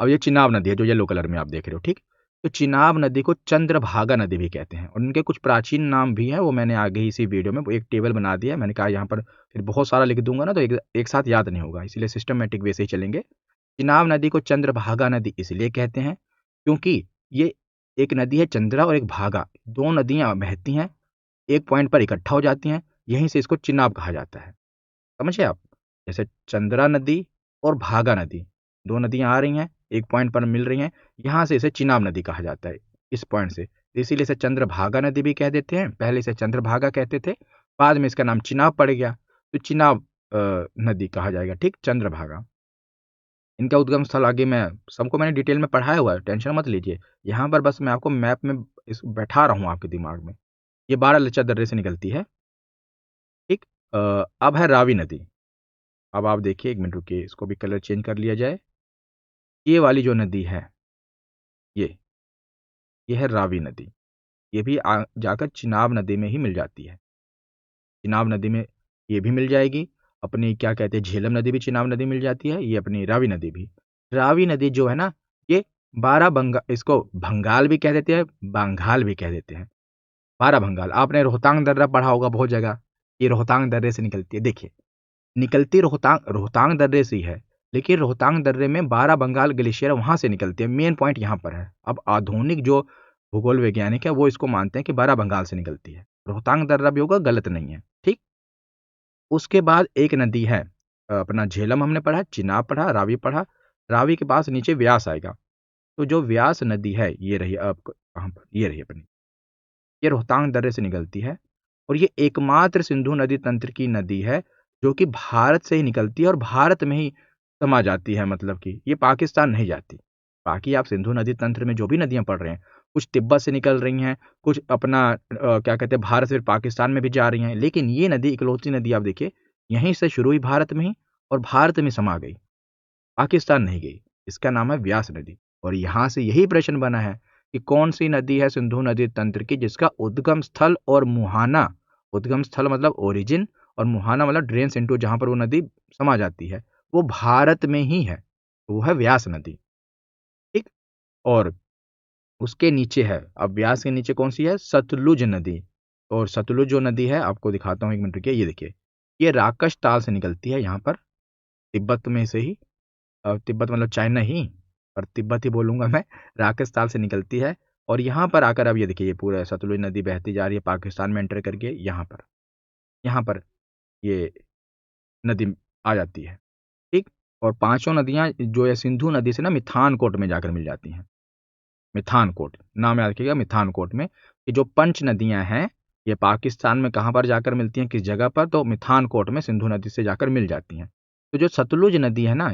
अब ये चिनाब नदी है जो येलो कलर में आप देख रहे हो, ठीक। तो चिनाब नदी को चंद्रभागा नदी भी कहते हैं, और इनके कुछ प्राचीन नाम भी हैं, वो मैंने आगे ही इसी वीडियो में एक टेबल बना दिया है। मैंने कहा यहाँ पर फिर बहुत सारा लिख दूंगा ना, तो एक साथ याद नहीं होगा, इसलिए सिस्टमेटिक वे से ही चलेंगे। चिनाब नदी को चंद्रभागा नदी इसलिए कहते हैं क्योंकि ये एक नदी है चंद्रा और एक भागा, दो नदियां बहती हैं, एक पॉइंट पर इकट्ठा हो जाती हैं, यहीं से इसको चिनाब कहा जाता है। समझे आप, जैसे चंद्रा नदी और भागा नदी, दो नदियां आ रही हैं, एक पॉइंट पर मिल रही हैं, यहाँ से इसे चिनाब नदी कहा जाता है, इस पॉइंट से। इसीलिए इसे चंद्रभागा नदी भी कह देते हैं। पहले इसे चंद्रभागा कहते थे, बाद में इसका नाम चिनाब पड़ गया, तो चिनाब नदी कहा जाएगा, ठीक, चंद्रभागा। इनका उद्गम स्थल आगे मैं सबको मैंने डिटेल में पढ़ाया हुआ है, टेंशन मत लीजिए। यहाँ पर बस मैं आपको मैप में इस बैठा रहा हूँ आपके दिमाग में। ये 12 लच्चा दर्रे से निकलती है, ठीक। अब है रावी नदी। अब आप देखिए, एक मिनट रुकिए, इसको भी कलर चेंज कर लिया जाए। ये वाली जो नदी है, ये ये है रावी नदी। ये भी जाकर चिनाब नदी में ही मिल जाती है। चिनाब नदी में ये भी मिल जाएगी। अपनी क्या कहते हैं झेलम नदी भी चिनाब नदी मिल जाती है, ये अपनी रावी नदी भी। रावी नदी जो है ना, ये बारह बंगा इसको भंगाल भी कह देते हैं, बांगाल भी कह देते हैं। बारह भंगाल आपने रोहतांग दर्रा पढ़ा होगा बहुत जगह, ये रोहतांग दर्रे से निकलती है। देखिए, निकलती रोहतांग रोहतांग दर्रे से ही है, लेकिन रोहतांग दर्रे में बारह बंगाल ग्लेशियर वहां से निकलती है। मेन पॉइंट यहाँ पर है। अब आधुनिक जो भूगोल वैज्ञानिक है वो इसको मानते हैं कि बारह बंगाल से निकलती है। रोहतांग दर्रा भी होगा, गलत नहीं है, ठीक। उसके बाद एक नदी है, अपना झेलम हमने पढ़ा, चिनाब पढ़ा, रावी पढ़ा। रावी के पास नीचे व्यास आएगा। तो जो व्यास नदी है ये रही, आपको कहाँ पर, ये रही अपनी, ये रोहतांग दर्रे से निकलती है। और ये एकमात्र सिंधु नदी तंत्र की नदी है जो कि भारत से ही निकलती है और भारत में ही समा जाती है, मतलब कि ये पाकिस्तान नहीं जाती। बाकी आप सिंधु नदी तंत्र में जो भी नदियां पढ़ रहे हैं, कुछ तिब्बत से निकल रही हैं, कुछ अपना क्या कहते हैं भारत से फिर पाकिस्तान में भी जा रही हैं, लेकिन ये नदी इकलौती नदी आप देखिए यहीं से शुरू हुई भारत में ही, और भारत में समा गई, पाकिस्तान नहीं गई। इसका नाम है व्यास नदी। और यहाँ से यही प्रश्न बना है कि कौन सी नदी है सिंधु नदी तंत्र की जिसका उद्गम स्थल और मुहाना, उद्गम स्थल मतलब ओरिजिन, और मुहाना मतलब ड्रेन्स इनटू, जहां पर वो नदी समा जाती है, वो भारत में ही है, तो वो है व्यास नदी, ठीक। और उसके नीचे है, अब व्यास के नीचे कौन सी है, सतलुज नदी। और सतलुज जो नदी है आपको दिखाता हूँ, एक मिनट रुकिए, ये देखिए, ये राकश ताल से निकलती है यहाँ पर, तिब्बत में से ही, तिब्बत मतलब चाइना ही, और तिब्बत ही बोलूँगा मैं, राजस्थान से निकलती है और यहाँ पर आकर अब ये देखिए ये पूरा सतलुज नदी बहती जा रही है पाकिस्तान में एंटर करके यहाँ पर ये नदी आ जाती है, ठीक? और पाँचों नदियाँ जो है सिंधु नदी से ना मिथानकोट में जाकर मिल जाती हैं। मिथानकोट, नाम याद रखिएगा मिथानकोट में। ये जो पंच नदियाँ हैं, ये पाकिस्तान में कहाँ पर जाकर मिलती हैं, किस जगह पर? तो मिथानकोट में सिंधु नदी से जाकर मिल जाती हैं। तो जो सतलुज नदी है ना,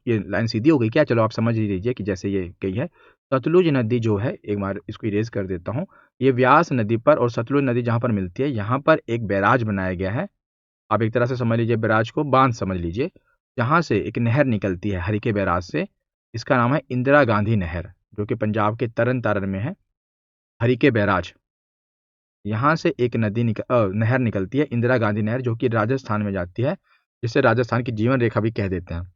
ये लाइन सीधी हो गई क्या? चलो आप समझ ही लीजिए कि जैसे ये गई है। सतलुज नदी जो है, एक बार इसको इरेज़ कर देता हूँ। ये व्यास नदी पर और सतलुज नदी जहाँ पर मिलती है, यहाँ पर एक बैराज बनाया गया है। आप एक तरह से समझ लीजिए बैराज को बाँध समझ लीजिए, जहाँ से एक नहर निकलती है हरिके बैराज से। इसका नाम है इंदिरा गांधी नहर, जो कि पंजाब के तरन तारण में है। हरिके बैराज, यहाँ से एक नहर निकलती है इंदिरा गांधी नहर, जो कि राजस्थान में जाती है, जिसे राजस्थान की जीवन रेखा भी कह देते हैं।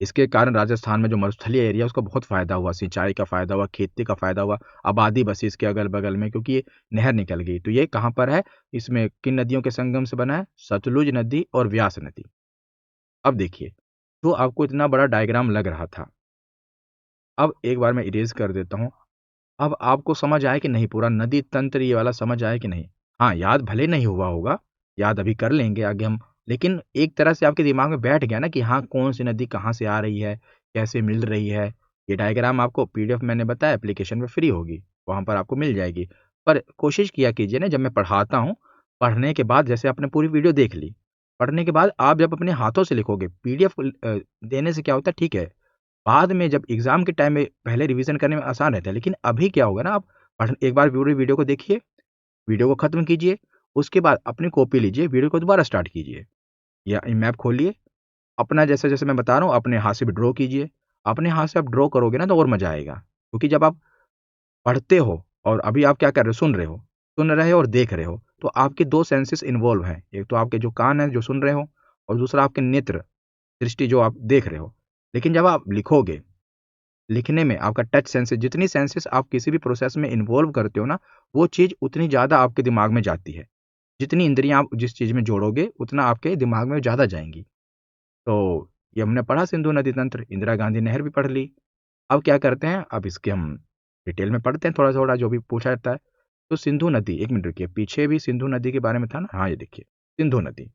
इसके कारण राजस्थान में जो मरुस्थलीय एरिया है उसको बहुत फ़ायदा हुआ, सिंचाई का फ़ायदा हुआ, खेती का फ़ायदा हुआ, आबादी बसी इसके अगल-बगल में, क्योंकि ये नहर निकल गई। तो ये कहाँ पर है? इसमें किन नदियों के संगम से बना है? सतलुज नदी और व्यास नदी। अब देखिए, जो आपको इतना बड़ा डायग्राम लग रहा था, अब एक बार मैं इरेज़ कर देता हूँ। अब आपको समझ आया कि नहीं? पूरा नदी तंत्र ये वाला समझ आया कि नहीं? हाँ, याद भले नहीं हुआ होगा, याद अभी कर लेंगे आगे हम, लेकिन एक तरह से आपके दिमाग में बैठ गया ना कि हाँ, कौन-सी नदी कहाँ से आ रही है, कैसे मिल रही है। ये डायग्राम आपको पीडीएफ मैंने बताया एप्लीकेशन में फ्री होगी, वहाँ पर आपको मिल जाएगी। पर कोशिश किया कीजिए ना जब मैं पढ़ाता हूँ, पढ़ने के बाद जैसे आपने पूरी वीडियो देख ली, पढ़ने के बाद आप जब अपने हाथों से लिखोगे, पीडीएफ देने से क्या होता है ठीक है, बाद में जब एग्ज़ाम के टाइम में पहले रिवीज़न करने में आसान रहता है, लेकिन अभी क्या होगा ना आप एक बार पूरी वीडियो को देखिए, वीडियो को ख़त्म कीजिए, उसके बाद अपनी कॉपी लीजिए, वीडियो को दोबारा स्टार्ट कीजिए या मैप खोलिए, अपना जैसे-जैसे मैं बता रहा हूँ अपने हाथ से भी ड्रॉ कीजिए। अपने हाथ से आप ड्रॉ करोगे ना तो और मज़ा आएगा, क्योंकि जब आप पढ़ते हो और अभी आप क्या कर रहे हो? सुन रहे हो और देख रहे हो, तो आपके 2 सेंसेस इन्वॉल्व हैं। एक तो आपके जो कान हैं जो सुन रहे हो और दूसरा आपके नेत्र, दृष्टि जो आप देख रहे हो। लेकिन जब आप लिखोगे, लिखने में आपका टच सेंसेस, जितनी सेंसेस आप किसी भी प्रोसेस में इन्वॉल्व करते हो ना, वो चीज़ उतनी ज़्यादा आपके दिमाग में जाती है। जितनी इंद्रियाँ आप जिस चीज़ में जोड़ोगे, उतना आपके दिमाग में ज़्यादा जाएँगी। तो ये हमने पढ़ा सिंधु नदी तंत्र, इंदिरा गांधी नहर भी पढ़ ली। अब क्या करते हैं, अब इसके हम डिटेल में पढ़ते हैं थोड़ा-थोड़ा जो भी पूछा जाता है। तो सिंधु नदी, 1 मिनट रुकिए, पीछे भी सिंधु नदी के बारे में था ना? हाँ, ये देखिए, सिंधु नदी।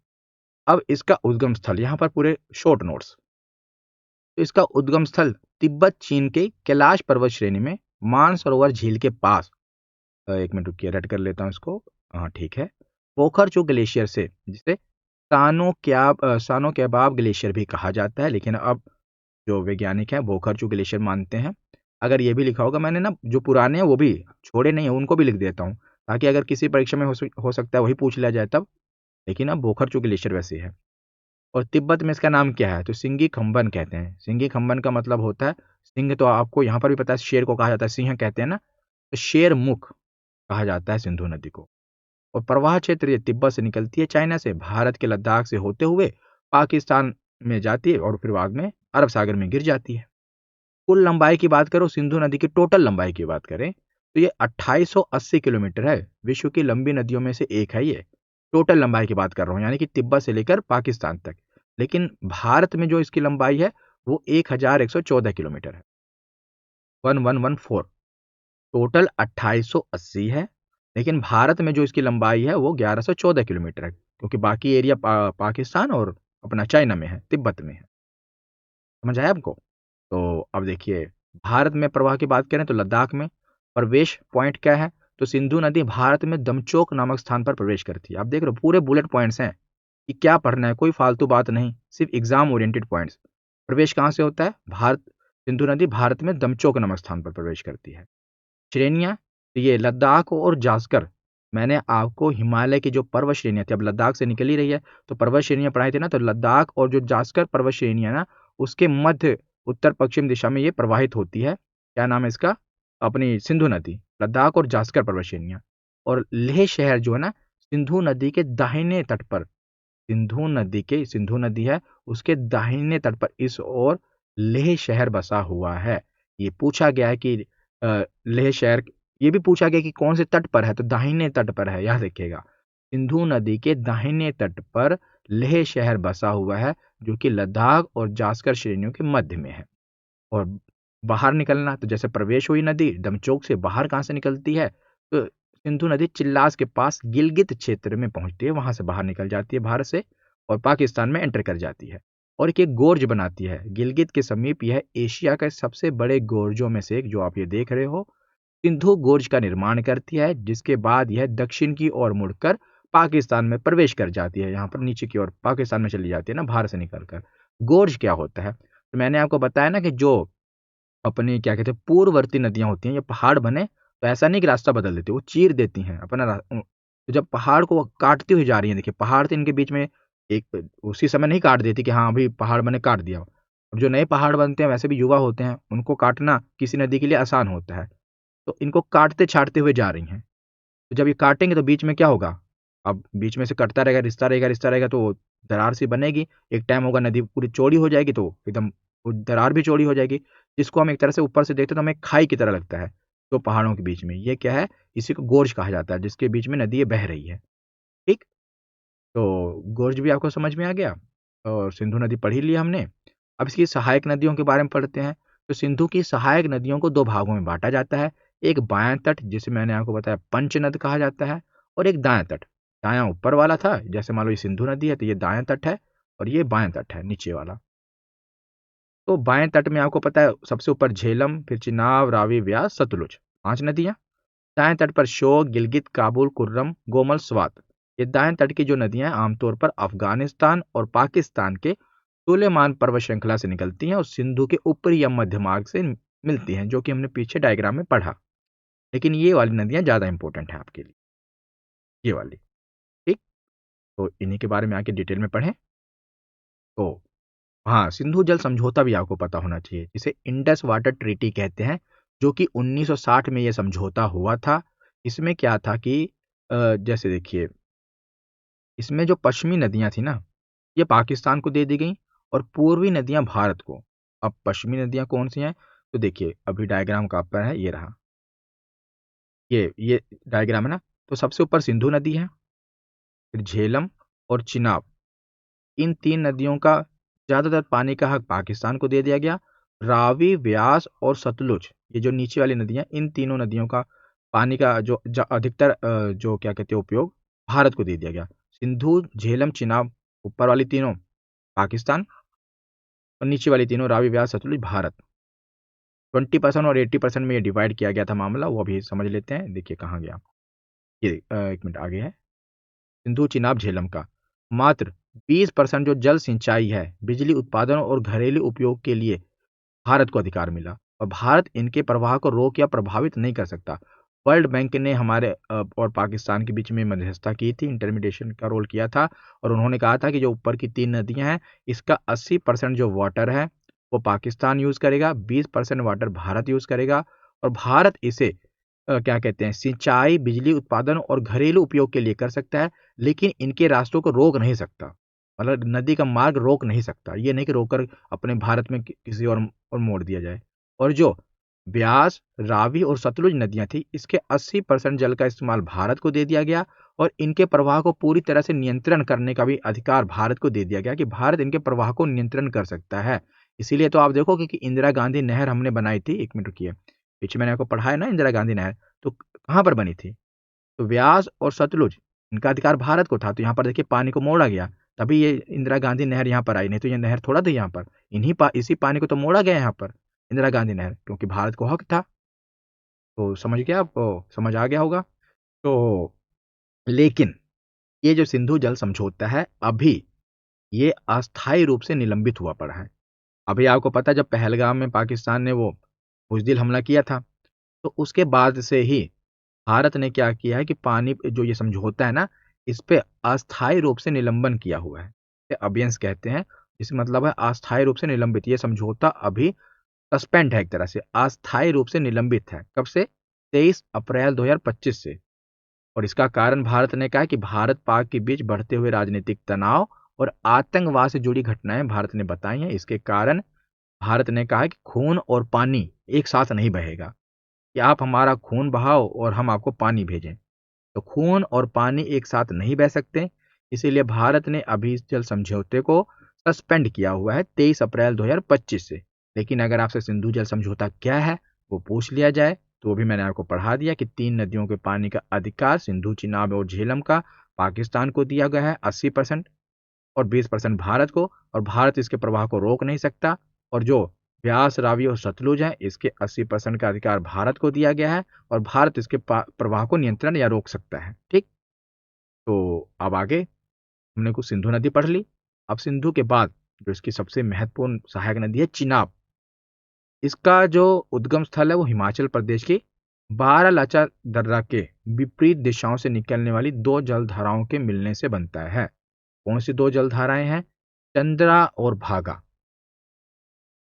अब इसका उद्गम स्थल, यहाँ पर पूरे शॉर्ट नोट्स। तो इसका उद्गम स्थल तिब्बत चीन के कैलाश पर्वत श्रेणी में मानसरोवर झील के पास, 1 मिनट रुकिए रेड कर लेता हूँ इसको। हाँ, ठीक है। पोखरचू ग्लेशियर से, जिसे सानो कैबाब ग्लेशियर भी कहा जाता है, लेकिन अब जो वैज्ञानिक हैं पोखरचू ग्लेशियर मानते हैं। अगर ये भी लिखा होगा, मैंने ना जो पुराने हैं वो भी छोड़े नहीं हैं, उनको भी लिख देता हूँ, ताकि अगर किसी परीक्षा में हो सकता है वही पूछ लिया जाए तब। लेकिन अब पोखरचू ग्लेशियर वैसे है। और तिब्बत में इसका नाम क्या है? तो सिंगी खंबन कहते हैं। सिंगी खंबन का मतलब होता है सिंह, तो आपको यहाँ पर भी पता है शेर को कहा जाता है, सिंह कहते हैं ना, तो शेर मुख कहा जाता है सिंधु नदी को। और प्रवाह क्षेत्र ये तिब्बत से निकलती है, चाइना से, भारत के लद्दाख से होते हुए पाकिस्तान में जाती है और फिर बाद में अरब सागर में गिर जाती है। कुल लंबाई की बात करो, सिंधु नदी की टोटल लंबाई की बात करें तो ये 2880 किलोमीटर है। विश्व की लंबी नदियों में से एक है ये। टोटल लंबाई की बात कर रहा हूँ, यानी कि तिब्बत से लेकर पाकिस्तान तक। लेकिन भारत में जो इसकी लंबाई है वो 1114 किलोमीटर है, 1114। टोटल 2880 है, लेकिन भारत में जो इसकी लंबाई है वो 1114 किलोमीटर है, क्योंकि बाकी एरिया पाकिस्तान और अपना चाइना में है, तिब्बत में है। समझ आया आपको? तो अब देखिए, भारत में प्रवाह की बात करें तो लद्दाख में प्रवेश पॉइंट क्या है? तो सिंधु नदी भारत में दमचोक नामक स्थान पर प्रवेश करती है। आप देख रहे हो पूरे बुलेट पॉइंट्स हैं कि क्या पढ़ना है, कोई फालतू बात नहीं, सिर्फ एग्जाम ओरिएंटेड पॉइंट्स। प्रवेश कहाँ से होता है? सिंधु नदी भारत में दमचोक नामक स्थान पर प्रवेश करती है। श्रेणियाँ, तो ये लद्दाख और जास्कर, मैंने आपको हिमालय की जो पर्वत श्रेणियाँ थी, अब लद्दाख से निकल ही रही है, तो पर्वत श्रेणियाँ पढ़ाई थी ना, तो लद्दाख और जो जास्कर पर्वत श्रेणियाँ ना, उसके मध्य उत्तर-पश्चिम दिशा में ये प्रवाहित होती है। क्या नाम है इसका? अपनी सिंधु नदी, लद्दाख और जास्कर पर्वत श्रेणियाँ। और लेह शहर जो है ना, सिंधु नदी के दाहिने तट पर, सिंधु नदी है, उसके दाहिने तट पर इस ओर लेह शहर बसा हुआ है। ये पूछा गया है कि लेह शहर, ये भी पूछा गया कि कौन से तट पर है, तो दाहिने तट पर है, याद रखिएगा। सिंधु नदी के दाहिने तट पर लेह शहर बसा हुआ है, जो कि लद्दाख और जास्कर श्रेणियों के मध्य में है। और बाहर निकलना, तो जैसे प्रवेश हुई नदी डमचौक से, बाहर कहाँ से निकलती है, तो सिंधु नदी चिल्लास के पास गिलगित क्षेत्र में पहुंचती है, वहां से बाहर निकल जाती है भारत से और पाकिस्तान में एंटर कर जाती है और एक गोर्ज बनाती है गिलगित के समीप। यह एशिया के सबसे बड़े गोर्जों में से एक, जो आप ये देख रहे हो, सिंधु गोर्ज का निर्माण करती है, जिसके बाद यह दक्षिण की ओर मुड़कर पाकिस्तान में प्रवेश कर जाती है। यहाँ पर नीचे की ओर पाकिस्तान में चली जाती है ना, भारत से निकलकर। गोर्ज क्या होता है, तो मैंने आपको बताया ना कि जो अपनी क्या कहते हैं पूर्ववर्ती नदियां होती हैं, ये पहाड़ बने तो ऐसा नहीं कि रास्ता बदल देती, वो चीर देती हैं अपना तो जब पहाड़ को वो काटती हुई जा रही हैं, देखिए पहाड़ थे इनके बीच में, एक उसी समय नहीं काट देती कि हाँ अभी पहाड़ बने काट दिया। अब जो नए पहाड़ बनते हैं वैसे भी युवा होते हैं, उनको काटना किसी नदी के लिए आसान होता है, तो इनको काटते छाटते हुए जा रही हैं। तो जब ये काटेंगे तो बीच में क्या होगा, अब बीच में से कटता रहेगा, रिश्ता रहेगा तो दरार सी बनेगी। एक टाइम होगा नदी पूरी चौड़ी हो जाएगी तो एकदम वो दरार भी चौड़ी हो जाएगी, जिसको हम एक तरह से ऊपर से देखते हैं तो हमें खाई की तरह लगता है। तो पहाड़ों के बीच में ये क्या है, इसी को गोर्ज कहा जाता है, जिसके बीच में नदी ये बह रही है। ठीक, तो गोर्ज भी आपको समझ में आ गया और सिंधु नदी पढ़ ही लिया हमने। अब इसकी सहायक नदियों के बारे में पढ़ते हैं। तो सिंधु की सहायक नदियों को दो भागों में बांटा जाता है, एक बायां तट जिसे मैंने आपको बताया पंचनद कहा जाता है, और एक दायां तट। दायां ऊपर वाला था, जैसे मान लो ये सिंधु नदी है तो ये दायां तट है और ये बायां तट है नीचे वाला। तो बाएं तट में आपको पता है सबसे ऊपर झेलम, फिर चिनाब, रावी, व्यास, सतलुज, 5 नदियां। दाएं तट पर शोक, गिलगित, काबुल, कुर्रम, गोमल, स्वात। ये दाएं तट की जो नदियां हैं आमतौर पर अफगानिस्तान और पाकिस्तान के सुलेमान पर्वत श्रृंखला से निकलती हैं और सिंधु के ऊपरी या मध्य मार्ग से मिलती हैं, जो कि हमने पीछे डायग्राम में पढ़ा। लेकिन ये वाली नदियां ज्यादा इंपॉर्टेंट है आपके लिए, ये वाली। ठीक, तो इन्हीं के बारे में आके डिटेल में पढ़ें। तो हाँ, सिंधु जल समझौता भी आपको पता होना चाहिए, जिसे इंडस वाटर ट्रीटी कहते हैं, जो कि 1960 में यह समझौता हुआ था। इसमें क्या था कि जैसे देखिए, इसमें जो पश्चिमी नदियां थी ना, ये पाकिस्तान को दे दी गई और पूर्वी नदियां भारत को। अब पश्चिमी नदियां कौन सी हैं, तो देखिए अभी डायग्राम का पर है, ये रहा, ये डायग्राम है ना। तो सबसे ऊपर सिंधु नदी है, फिर झेलम और चिनाब, इन 3 नदियों का ज्यादातर पानी का हक पाकिस्तान को दे दिया गया। रावी, व्यास और सतलुज, ये जो नीचे वाली नदियां, इन तीनों नदियों का पानी का अधिकतर जो क्या कहते हैं उपयोग भारत को दे दिया गया। सिंधु, झेलम, चिनाब, ऊपर वाली तीनों पाकिस्तान, और नीचे वाली तीनों रावी, व्यास, सतलुज भारत। 20% और 80% में ये डिवाइड किया गया था मामला, वो अभी समझ लेते हैं। देखिए कहाँ गया, ये एक मिनट आगे है। सिंधु, चिनाब, झेलम का मात्र 20% जो जल सिंचाई है, बिजली उत्पादन और घरेलू उपयोग के लिए भारत को अधिकार मिला, और भारत इनके प्रवाह को रोक या प्रभावित नहीं कर सकता। वर्ल्ड बैंक ने हमारे और पाकिस्तान के बीच में मध्यस्थता की थी, इंटरमीडिएशन का रोल किया था, और उन्होंने कहा था कि जो ऊपर की 3 नदियां हैं, इसका 80% जो वाटर है वो पाकिस्तान यूज करेगा, 20% वाटर भारत यूज करेगा, और भारत इसे क्या कहते हैं सिंचाई, बिजली उत्पादन और घरेलू उपयोग के लिए कर सकता है, लेकिन इनके रास्तों को रोक नहीं सकता। मतलब नदी का मार्ग रोक नहीं सकता, ये नहीं कि रोककर अपने भारत में किसी और मोड़ दिया जाए। और जो ब्यास, रावी और सतलुज नदियां थी, इसके 80% जल का इस्तेमाल भारत को दे दिया गया, और इनके प्रवाह को पूरी तरह से नियंत्रण करने का भी अधिकार भारत को दे दिया गया कि भारत इनके प्रवाह को नियंत्रण कर सकता है। इसीलिए तो आप देखोगे कि इंदिरा गांधी नहर हमने बनाई थी, 1 मिनट रुकिए, पीछे मैंने आपको पढ़ाया ना इंदिरा गांधी नहर, तो कहाँ पर बनी थी, तो व्यास और सतलुज, इनका अधिकार भारत को था, तो यहाँ पर देखिए पानी को मोड़ा गया, तभी ये इंदिरा गांधी नहर यहाँ पर आई, नहीं तो ये नहर थोड़ा थी यहाँ पर। इसी पानी को तो मोड़ा गया यहाँ पर, इंदिरा गांधी नहर, क्योंकि भारत को हक था। तो समझ गया, आपको समझ आ गया होगा। तो लेकिन ये जो सिंधु जल समझौता है, अभी ये अस्थायी रूप से निलंबित हुआ पड़ा है। अभी आपको पता है जब पहलगाम में पाकिस्तान ने वो बुजदिल हमला किया था, तो उसके बाद से ही भारत ने क्या किया है कि पानी जो ये समझौता है ना, इस पे अस्थायी रूप से निलंबन किया हुआ है, इसे अबियंस कहते हैं। इसका मतलब है अस्थायी रूप से निलंबित, ये समझौता अभी सस्पेंड है, एक तरह से अस्थायी रूप से निलंबित है। कब से, 23 अप्रैल 2025 से। और इसका कारण भारत ने कहा है कि भारत पाक के बीच बढ़ते हुए राजनीतिक तनाव और आतंकवाद से जुड़ी घटनाएं भारत ने बताई हैं। इसके कारण भारत ने कहा है कि खून और पानी एक साथ नहीं बहेगा, कि आप हमारा खून बहाओ और हम आपको पानी भेजें, तो खून और पानी एक साथ नहीं बह सकते। इसीलिए भारत ने अभी इस जल समझौते को सस्पेंड किया हुआ है 23 अप्रैल 2025 से। लेकिन अगर आपसे सिंधु जल समझौता क्या है वो पूछ लिया जाए तो वो भी मैंने आपको पढ़ा दिया कि 3 नदियों के पानी का अधिकार सिंधु, चिनाब और झेलम का पाकिस्तान को दिया गया है 80% और 20% भारत को, और भारत इसके प्रवाह को रोक नहीं सकता। और जो ब्यास, रावी और सतलुज है इसके 80% का अधिकार भारत को दिया गया है और भारत इसके प्रवाह को नियंत्रण या रोक सकता है। ठीक, तो अब आगे हमने कुछ सिंधु नदी पढ़ ली। अब सिंधु के बाद जो इसकी सबसे महत्वपूर्ण सहायक नदी है चिनाब, इसका जो उद्गम स्थल है वो हिमाचल प्रदेश की बारालाचा दर्रा के विपरीत दिशाओं से निकलने वाली दो जलधाराओं के मिलने से बनता है। कौन सी दो जलधाराएं हैं? चंद्रा और भागा।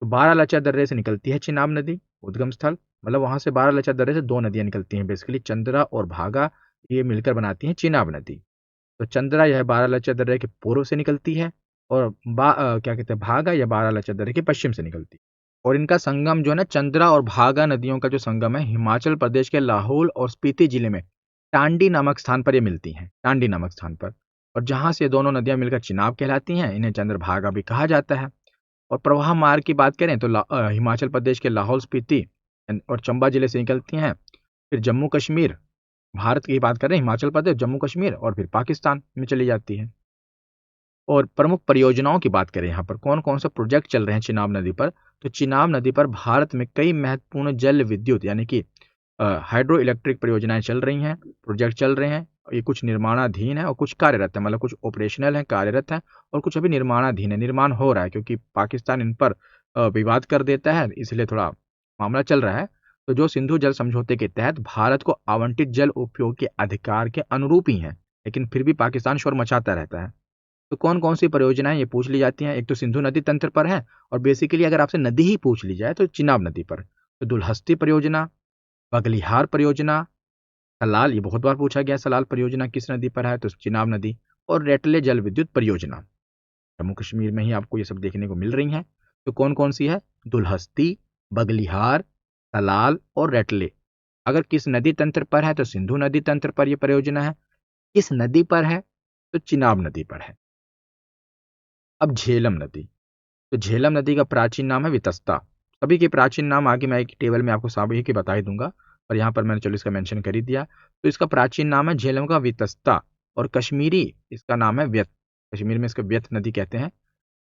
तो बारालाचा दर्रे से निकलती है चिनाब नदी, उद्गम स्थल, मतलब वहां से बारालाचा दर्रे से दो नदियां निकलती हैं बेसिकली, चंद्रा और भागा, ये मिलकर बनाती हैं चिनाब नदी। तो चंद्रा यह बारालाचा दर्रे के पूर्व से निकलती है और क्या कहते हैं भागा या बारालाचा दर्रे के पश्चिम से निकलती है। और इनका संगम जो है ना, चंद्रा और भागा नदियों का जो संगम है हिमाचल प्रदेश के लाहौल और स्पीति जिले में टांडी नामक स्थान पर ये मिलती हैं, टांडी नामक स्थान पर। और जहां से दोनों नदियां मिलकर चिनाब कहलाती हैं, इन्हें चंद्रभागा भी कहा जाता है। और प्रवाह मार्ग की बात करें तो हिमाचल प्रदेश के लाहौल स्पीति और चंबा जिले से निकलती हैं, फिर जम्मू कश्मीर, भारत की बात करें हिमाचल प्रदेश, जम्मू कश्मीर और फिर पाकिस्तान में चली जाती है। और प्रमुख परियोजनाओं की बात करें यहाँ पर कौन कौन से प्रोजेक्ट चल रहे हैं चिनाब नदी पर, तो चिनाब नदी पर भारत में कई महत्वपूर्ण जल विद्युत यानी कि हाइड्रो इलेक्ट्रिक परियोजनाएं चल रही हैं, प्रोजेक्ट चल रहे हैं। ये कुछ निर्माणाधीन है और कुछ कार्यरत है, मतलब कुछ ऑपरेशनल है, कार्यरत है, और कुछ अभी निर्माणाधीन है, निर्माण हो रहा है क्योंकि पाकिस्तान इन पर विवाद कर देता है, इसलिए थोड़ा मामला चल रहा है। तो जो सिंधु जल समझौते के तहत भारत को आवंटित जल उपयोग के अधिकार के अनुरूप ही है, लेकिन फिर भी पाकिस्तान शोर मचाता रहता है। तो कौन कौन सी परियोजनाएं ये पूछ ली जाती हैं, एक तो सिंधु नदी तंत्र पर है, और बेसिकली अगर आपसे नदी ही पूछ ली जाए तो चिनाब नदी पर। तो दुलहस्ती परियोजना, बगलिहार परियोजना, सलाल, ये बहुत बार पूछा गया सलाल परियोजना किस नदी पर है, तो चिनाब नदी, और रेटले जल विद्युत परियोजना। जम्मू कश्मीर में ही आपको ये सब देखने को मिल रही हैं। तो कौन कौन सी है? दुलहस्ती, बगलिहार, सलाल और रेटले। अगर किस नदी तंत्र पर है तो सिंधु नदी तंत्र पर यह परियोजना है, किस नदी पर है तो चिनाब नदी पर है। अब झेलम नदी, तो झेलम नदी का प्राचीन नाम है वितस्ता। सभी के प्राचीन नाम आगे मैं एक टेबल में आपको सभी के बता ही दूंगा, और यहाँ पर मैंने चलो इसका मेंशन कर ही दिया। तो इसका प्राचीन नाम है झेलम का वितस्ता, और कश्मीरी इसका नाम है व्यत, कश्मीर में इसका व्यत नदी कहते हैं।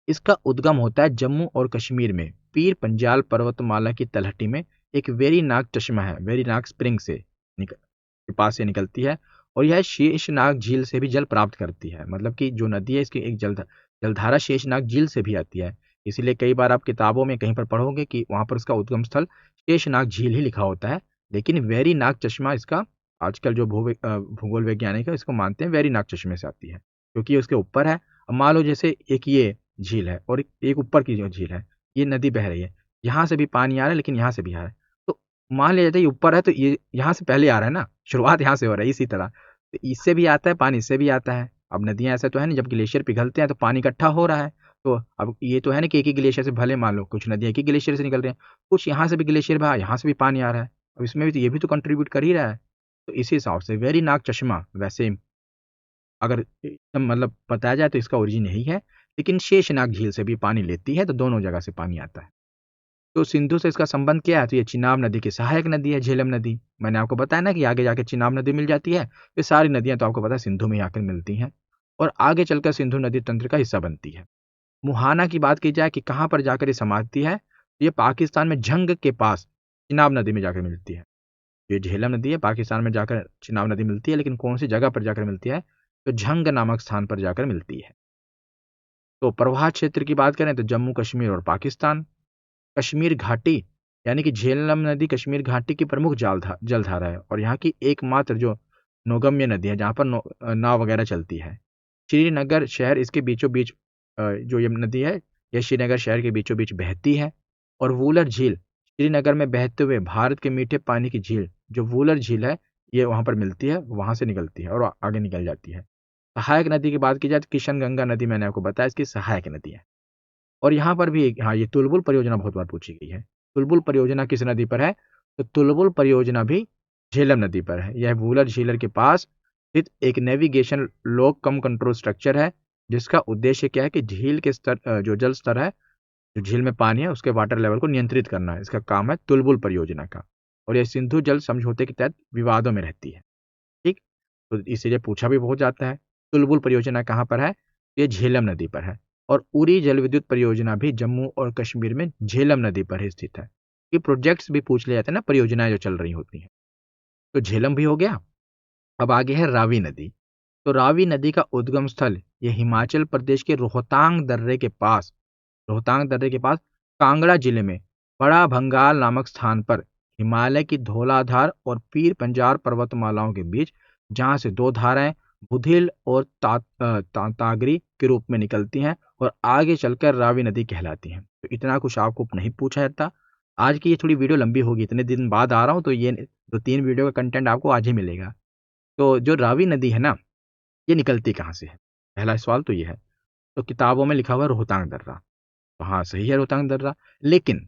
इसका उद्गम होता है जम्मू और कश्मीर में पीर पंजाल पर्वतमाला की तलहटी में एक वेरीनाग चश्मा है, वेरीनाग स्प्रिंग से के पास से निकलती है, और यह शेषनाग झील से भी जल प्राप्त करती है। मतलब कि जो नदी है इसकी एक जलधारा शेषनाग झील से भी आती है। इसीलिए कई बार आप किताबों में कहीं पर पढ़ोगे कि वहां पर उसका उद्गम स्थल शेषनाग झील ही लिखा होता है, लेकिन वेरीनाग चश्मा इसका आजकल जो भूगोल वैज्ञानिक है इसको मानते हैं वेरीनाग चश्मे से आती है, क्योंकि उसके ऊपर है। अब मान लो जैसे एक ये झील है और एक ऊपर की जो झील है, ये नदी बह रही है, यहाँ से भी पानी आ रहा है लेकिन यहाँ से भी आ रहा है। तो मान लिया जाता है ये ऊपर है तो ये यहाँ से पहले आ रहा है ना, शुरुआत यहाँ से हो रहा है। इसी तरह तो इससे भी आता है पानी, इससे भी आता है। अब नदियां ऐसे तो है नहीं, जब ग्लेशियर पिघलते हैं तो पानी इकट्ठा हो रहा है। तो अब ये तो है ना कि एक ही ग्लेशियर से, भले मान लो कुछ नदियां एक ही ग्लेशियर से निकल रही हैं, कुछ यहाँ से भी ग्लेशियर बहा, यहाँ से भी पानी आ रहा है, अब इसमें भी तो ये भी तो कंट्रीब्यूट कर ही रहा है। तो इसी हिसाब से वेरी नाग चश्मा वैसे अगर एकदम मतलब बताया जाए तो इसका ओरिजिन यही है, लेकिन शेषनाग झील से भी पानी लेती है, तो दोनों जगह से पानी आता है। तो सिंधु से इसका संबंध क्या है? तो ये चिनाब नदी की सहायक नदी है, झेलम नदी। मैंने आपको बताया ना कि आगे जाके चिनाब नदी मिल जाती है, ये सारी नदियां तो आपको पता है सिंधु में ही आकर मिलती हैं और आगे चलकर सिंधु नदी तंत्र का हिस्सा बनती है। मुहाना की बात की जाए कि कहाँ पर जाकर ये समाती है, तो ये पाकिस्तान में झंग के पास चिनाब नदी में जाकर मिलती है। ये झेलम नदी है, पाकिस्तान में जाकर चिनाब नदी मिलती है, लेकिन कौन सी जगह पर जाकर मिलती है? तो झंग नामक स्थान पर जाकर मिलती है। तो प्रवाह क्षेत्र की बात करें तो जम्मू कश्मीर और पाकिस्तान, कश्मीर घाटी यानी कि झेलम नदी कश्मीर घाटी की प्रमुख जलधारा है और यहाँ की एकमात्र जो नौगम्य नदी है जहाँ पर नाव वगैरह चलती है। श्रीनगर शहर इसके बीचों बीच जो ये नदी है, यह श्रीनगर शहर के बीचों बीच बहती है। और वूलर झील श्रीनगर में बहते हुए भारत के मीठे पानी की झील जो वूलर झील है, ये वहाँ पर मिलती है, वहाँ से निकलती है और आगे निकल जाती है। सहायक नदी की बात की जाए तो किशन गंगा नदी मैंने आपको बताया इसकी सहायक नदी है। और यहाँ पर भी हाँ, ये तुलबुल परियोजना बहुत बार पूछी गई है। तुलबुल परियोजना किस नदी पर है? तो तुलबुल परियोजना भी झेलम नदी पर है। यह वूलर झीलर के पास स्थित एक नेविगेशन लॉक कम कंट्रोल स्ट्रक्चर है, जिसका उद्देश्य क्या है कि झील के स्तर जो जल स्तर है जो झील में पानी है उसके वाटर लेवल को नियंत्रित करना है, इसका काम है तुलबुल परियोजना का। और यह सिंधु जल समझौते के तहत विवादों में रहती है। ठीक, तो इसीलिए पूछा भी बहुत जाता है। तुलबुल परियोजना कहाँ पर है? ये झेलम नदी पर है। और उरी जल विद्युत परियोजना भी जम्मू और कश्मीर में झेलम नदी पर ही स्थित है। ये प्रोजेक्ट्स भी पूछ लिए जाते हैं ना, परियोजनाएं जो चल रही होती हैं। तो झेलम भी हो गया। अब आगे है रावी नदी। तो रावी नदी का उद्गम स्थल ये हिमाचल प्रदेश के रोहतांग दर्रे के पास कांगड़ा जिले में बड़ा भंगाल नामक स्थान पर हिमालय की धौलाधार और पीर पंजार पर्वतमालाओं के बीच, जहां से दो धाराएं बुधिल और तांतागरी के रूप में निकलती हैं और आगे चलकर रावी नदी कहलाती हैं। तो इतना कुछ आपको नहीं पूछा जाता। आज की ये थोड़ी वीडियो लंबी होगी, इतने दिन बाद आ रहा हूँ, तो ये 2-3 वीडियो का कंटेंट आपको आज ही मिलेगा। तो जो रावी नदी है ना, ये निकलती कहाँ से है? पहला सवाल तो ये है। तो किताबों में लिखा हुआ है रोहतांग दर्रा। तो हाँ, सही है रोहतांग दर्रा। लेकिन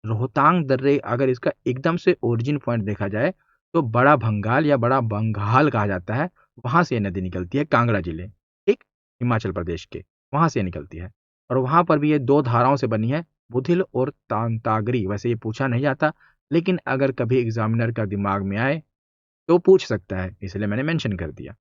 रोहतांग दर्रे अगर इसका एकदम से ओरिजिन पॉइंट देखा जाए तो बड़ा भंगाल या बड़ा बंगाल कहा जाता है। वहां से ये नदी निकलती है, कांगड़ा जिले, ठीक, हिमाचल प्रदेश के, वहां से ये निकलती है। और वहां पर भी ये दो धाराओं से बनी है, बुधिल और तांतागरी। वैसे ये पूछा नहीं जाता, लेकिन अगर कभी एग्जामिनर का दिमाग में आए तो पूछ सकता है, इसलिए मैंने मेंशन कर दिया।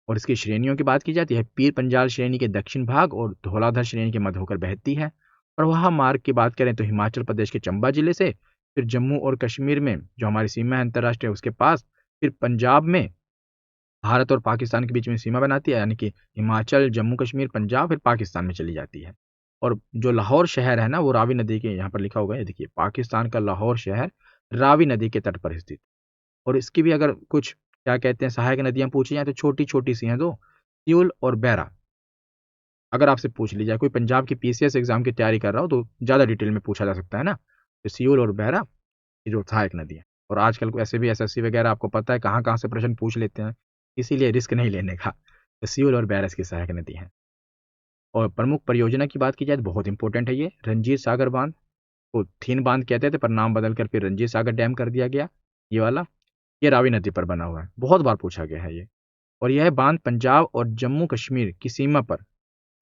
और इसकी श्रेणियों की बात की जाती है, पीर पंजाल श्रेणी के दक्षिण भाग और धौलाधर श्रेणी के मध्य होकर बहती है। और वहाँ मार्ग की बात करें तो हिमाचल प्रदेश के चंबा जिले से, फिर जम्मू और कश्मीर में जो हमारी सीमा है अंतर्राष्ट्रीय उसके पास, फिर पंजाब में भारत और पाकिस्तान के बीच में सीमा बनाती है, यानी कि हिमाचल, जम्मू कश्मीर, पंजाब, फिर पाकिस्तान में चली जाती है। और जो लाहौर शहर है ना, वो रावी नदी के, यहाँ पर लिखा हुआ है देखिए, पाकिस्तान का लाहौर शहर रावी नदी के तट पर स्थित। और इसकी भी अगर कुछ क्या कहते हैं सहायक नदियां पूछी जाए तो छोटी छोटी सी हैं दो, सियूल और बैरा। अगर आपसे पूछ ली जाए, कोई पंजाब की पीसीएस एग्जाम की तैयारी कर रहा हो तो ज़्यादा डिटेल में पूछा जा सकता है ना। तो सियूल और बैरा, ये जो सहायक नदी है। और आजकल को ऐसे भी एसएससी वगैरह आपको पता है कहाँ कहाँ से प्रश्न पूछ लेते हैं, इसीलिए रिस्क नहीं लेने का। तो सियूल और बैरा इसकी सहायक नदी है। और प्रमुख परियोजना की बात की जाए तो बहुत इंपॉर्टेंट है ये, रंजीत सागर बांध को थीन बांध कहते थे, पर नाम बदल कर फिर रंजीत सागर डैम कर दिया गया, ये वाला। ये रावी नदी पर बना हुआ है, बहुत बार पूछा गया है ये। और यह बांध पंजाब और जम्मू कश्मीर की सीमा पर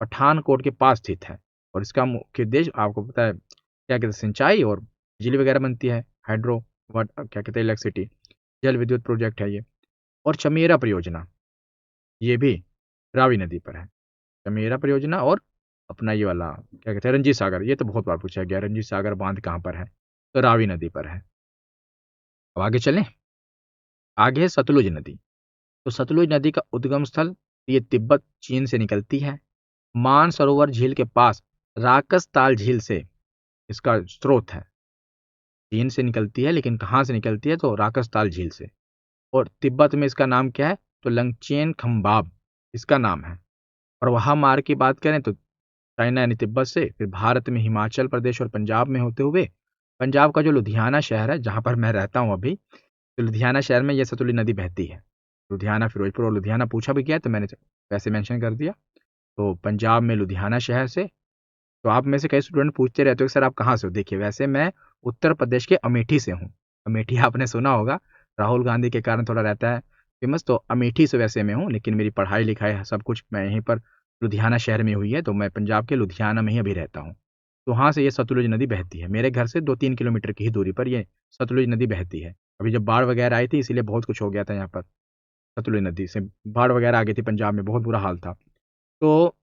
पठानकोट के पास स्थित है। और इसका मुख्य उद्देश्य आपको पता है क्या कहते हैं, सिंचाई और बिजली वगैरह बनती है, हाइड्रो वाट क्या कहते हैं, इलेक्ट्रिसिटी, जल विद्युत प्रोजेक्ट है ये। और चमेरा परियोजना, ये भी रावी नदी पर है। चमेरा परियोजना और अपना ये वाला क्या कहते हैं, रंजीत सागर, ये तो बहुत बार पूछा गया, रंजीत सागर बांध कहाँ पर है? तो रावी नदी पर है। अब आगे चलें। आगे है सतलुज नदी। तो सतलुज नदी का उद्गम स्थल ये तिब्बत चीन से निकलती है। मानसरोवर झील के पास राकसताल झील से इसका स्रोत है। चीन से निकलती है, लेकिन कहाँ से निकलती है? तो राकसताल झील से। और तिब्बत में इसका नाम क्या है? तो लंगचेन खम्बाब इसका नाम है। और वहाँ मार्ग की बात करें तो चाइना यानी तिब्बत से, फिर भारत में हिमाचल प्रदेश और पंजाब में होते हुए पंजाब का जो लुधियाना शहर है जहाँ पर मैं रहता हूँ अभी, तो लुधियाना शहर में यह सतलुज नदी बहती है। लुधियाना, फिरोजपुर और लुधियाना पूछा भी गया तो मैंने वैसे मेंशन कर दिया। तो पंजाब में लुधियाना शहर से। तो आप में से कई स्टूडेंट पूछते रहते हो कि सर आप कहाँ से हो? देखिए, वैसे मैं उत्तर प्रदेश के अमेठी से हूँ। अमेठी आपने सुना होगा, राहुल गांधी के कारण थोड़ा रहता है फेमस। तो अमेठी से वैसे मैं हूँ, लेकिन मेरी पढ़ाई लिखाई सब कुछ मैं यहीं पर लुधियाना शहर में हुई है। तो मैं पंजाब के लुधियाना में ही अभी रहता हूँ। तो वहाँ से ये सतलुज नदी बहती है। मेरे घर से 2-3 किलोमीटर की ही दूरी पर ये सतलुज नदी बहती है। अभी जब बाढ़ वगैरह आई थी इसीलिए बहुत कुछ हो गया था यहाँ पर। सतलुज नदी से बाढ़ वगैरह आ गई थी, पंजाब में बहुत बुरा हाल था। तो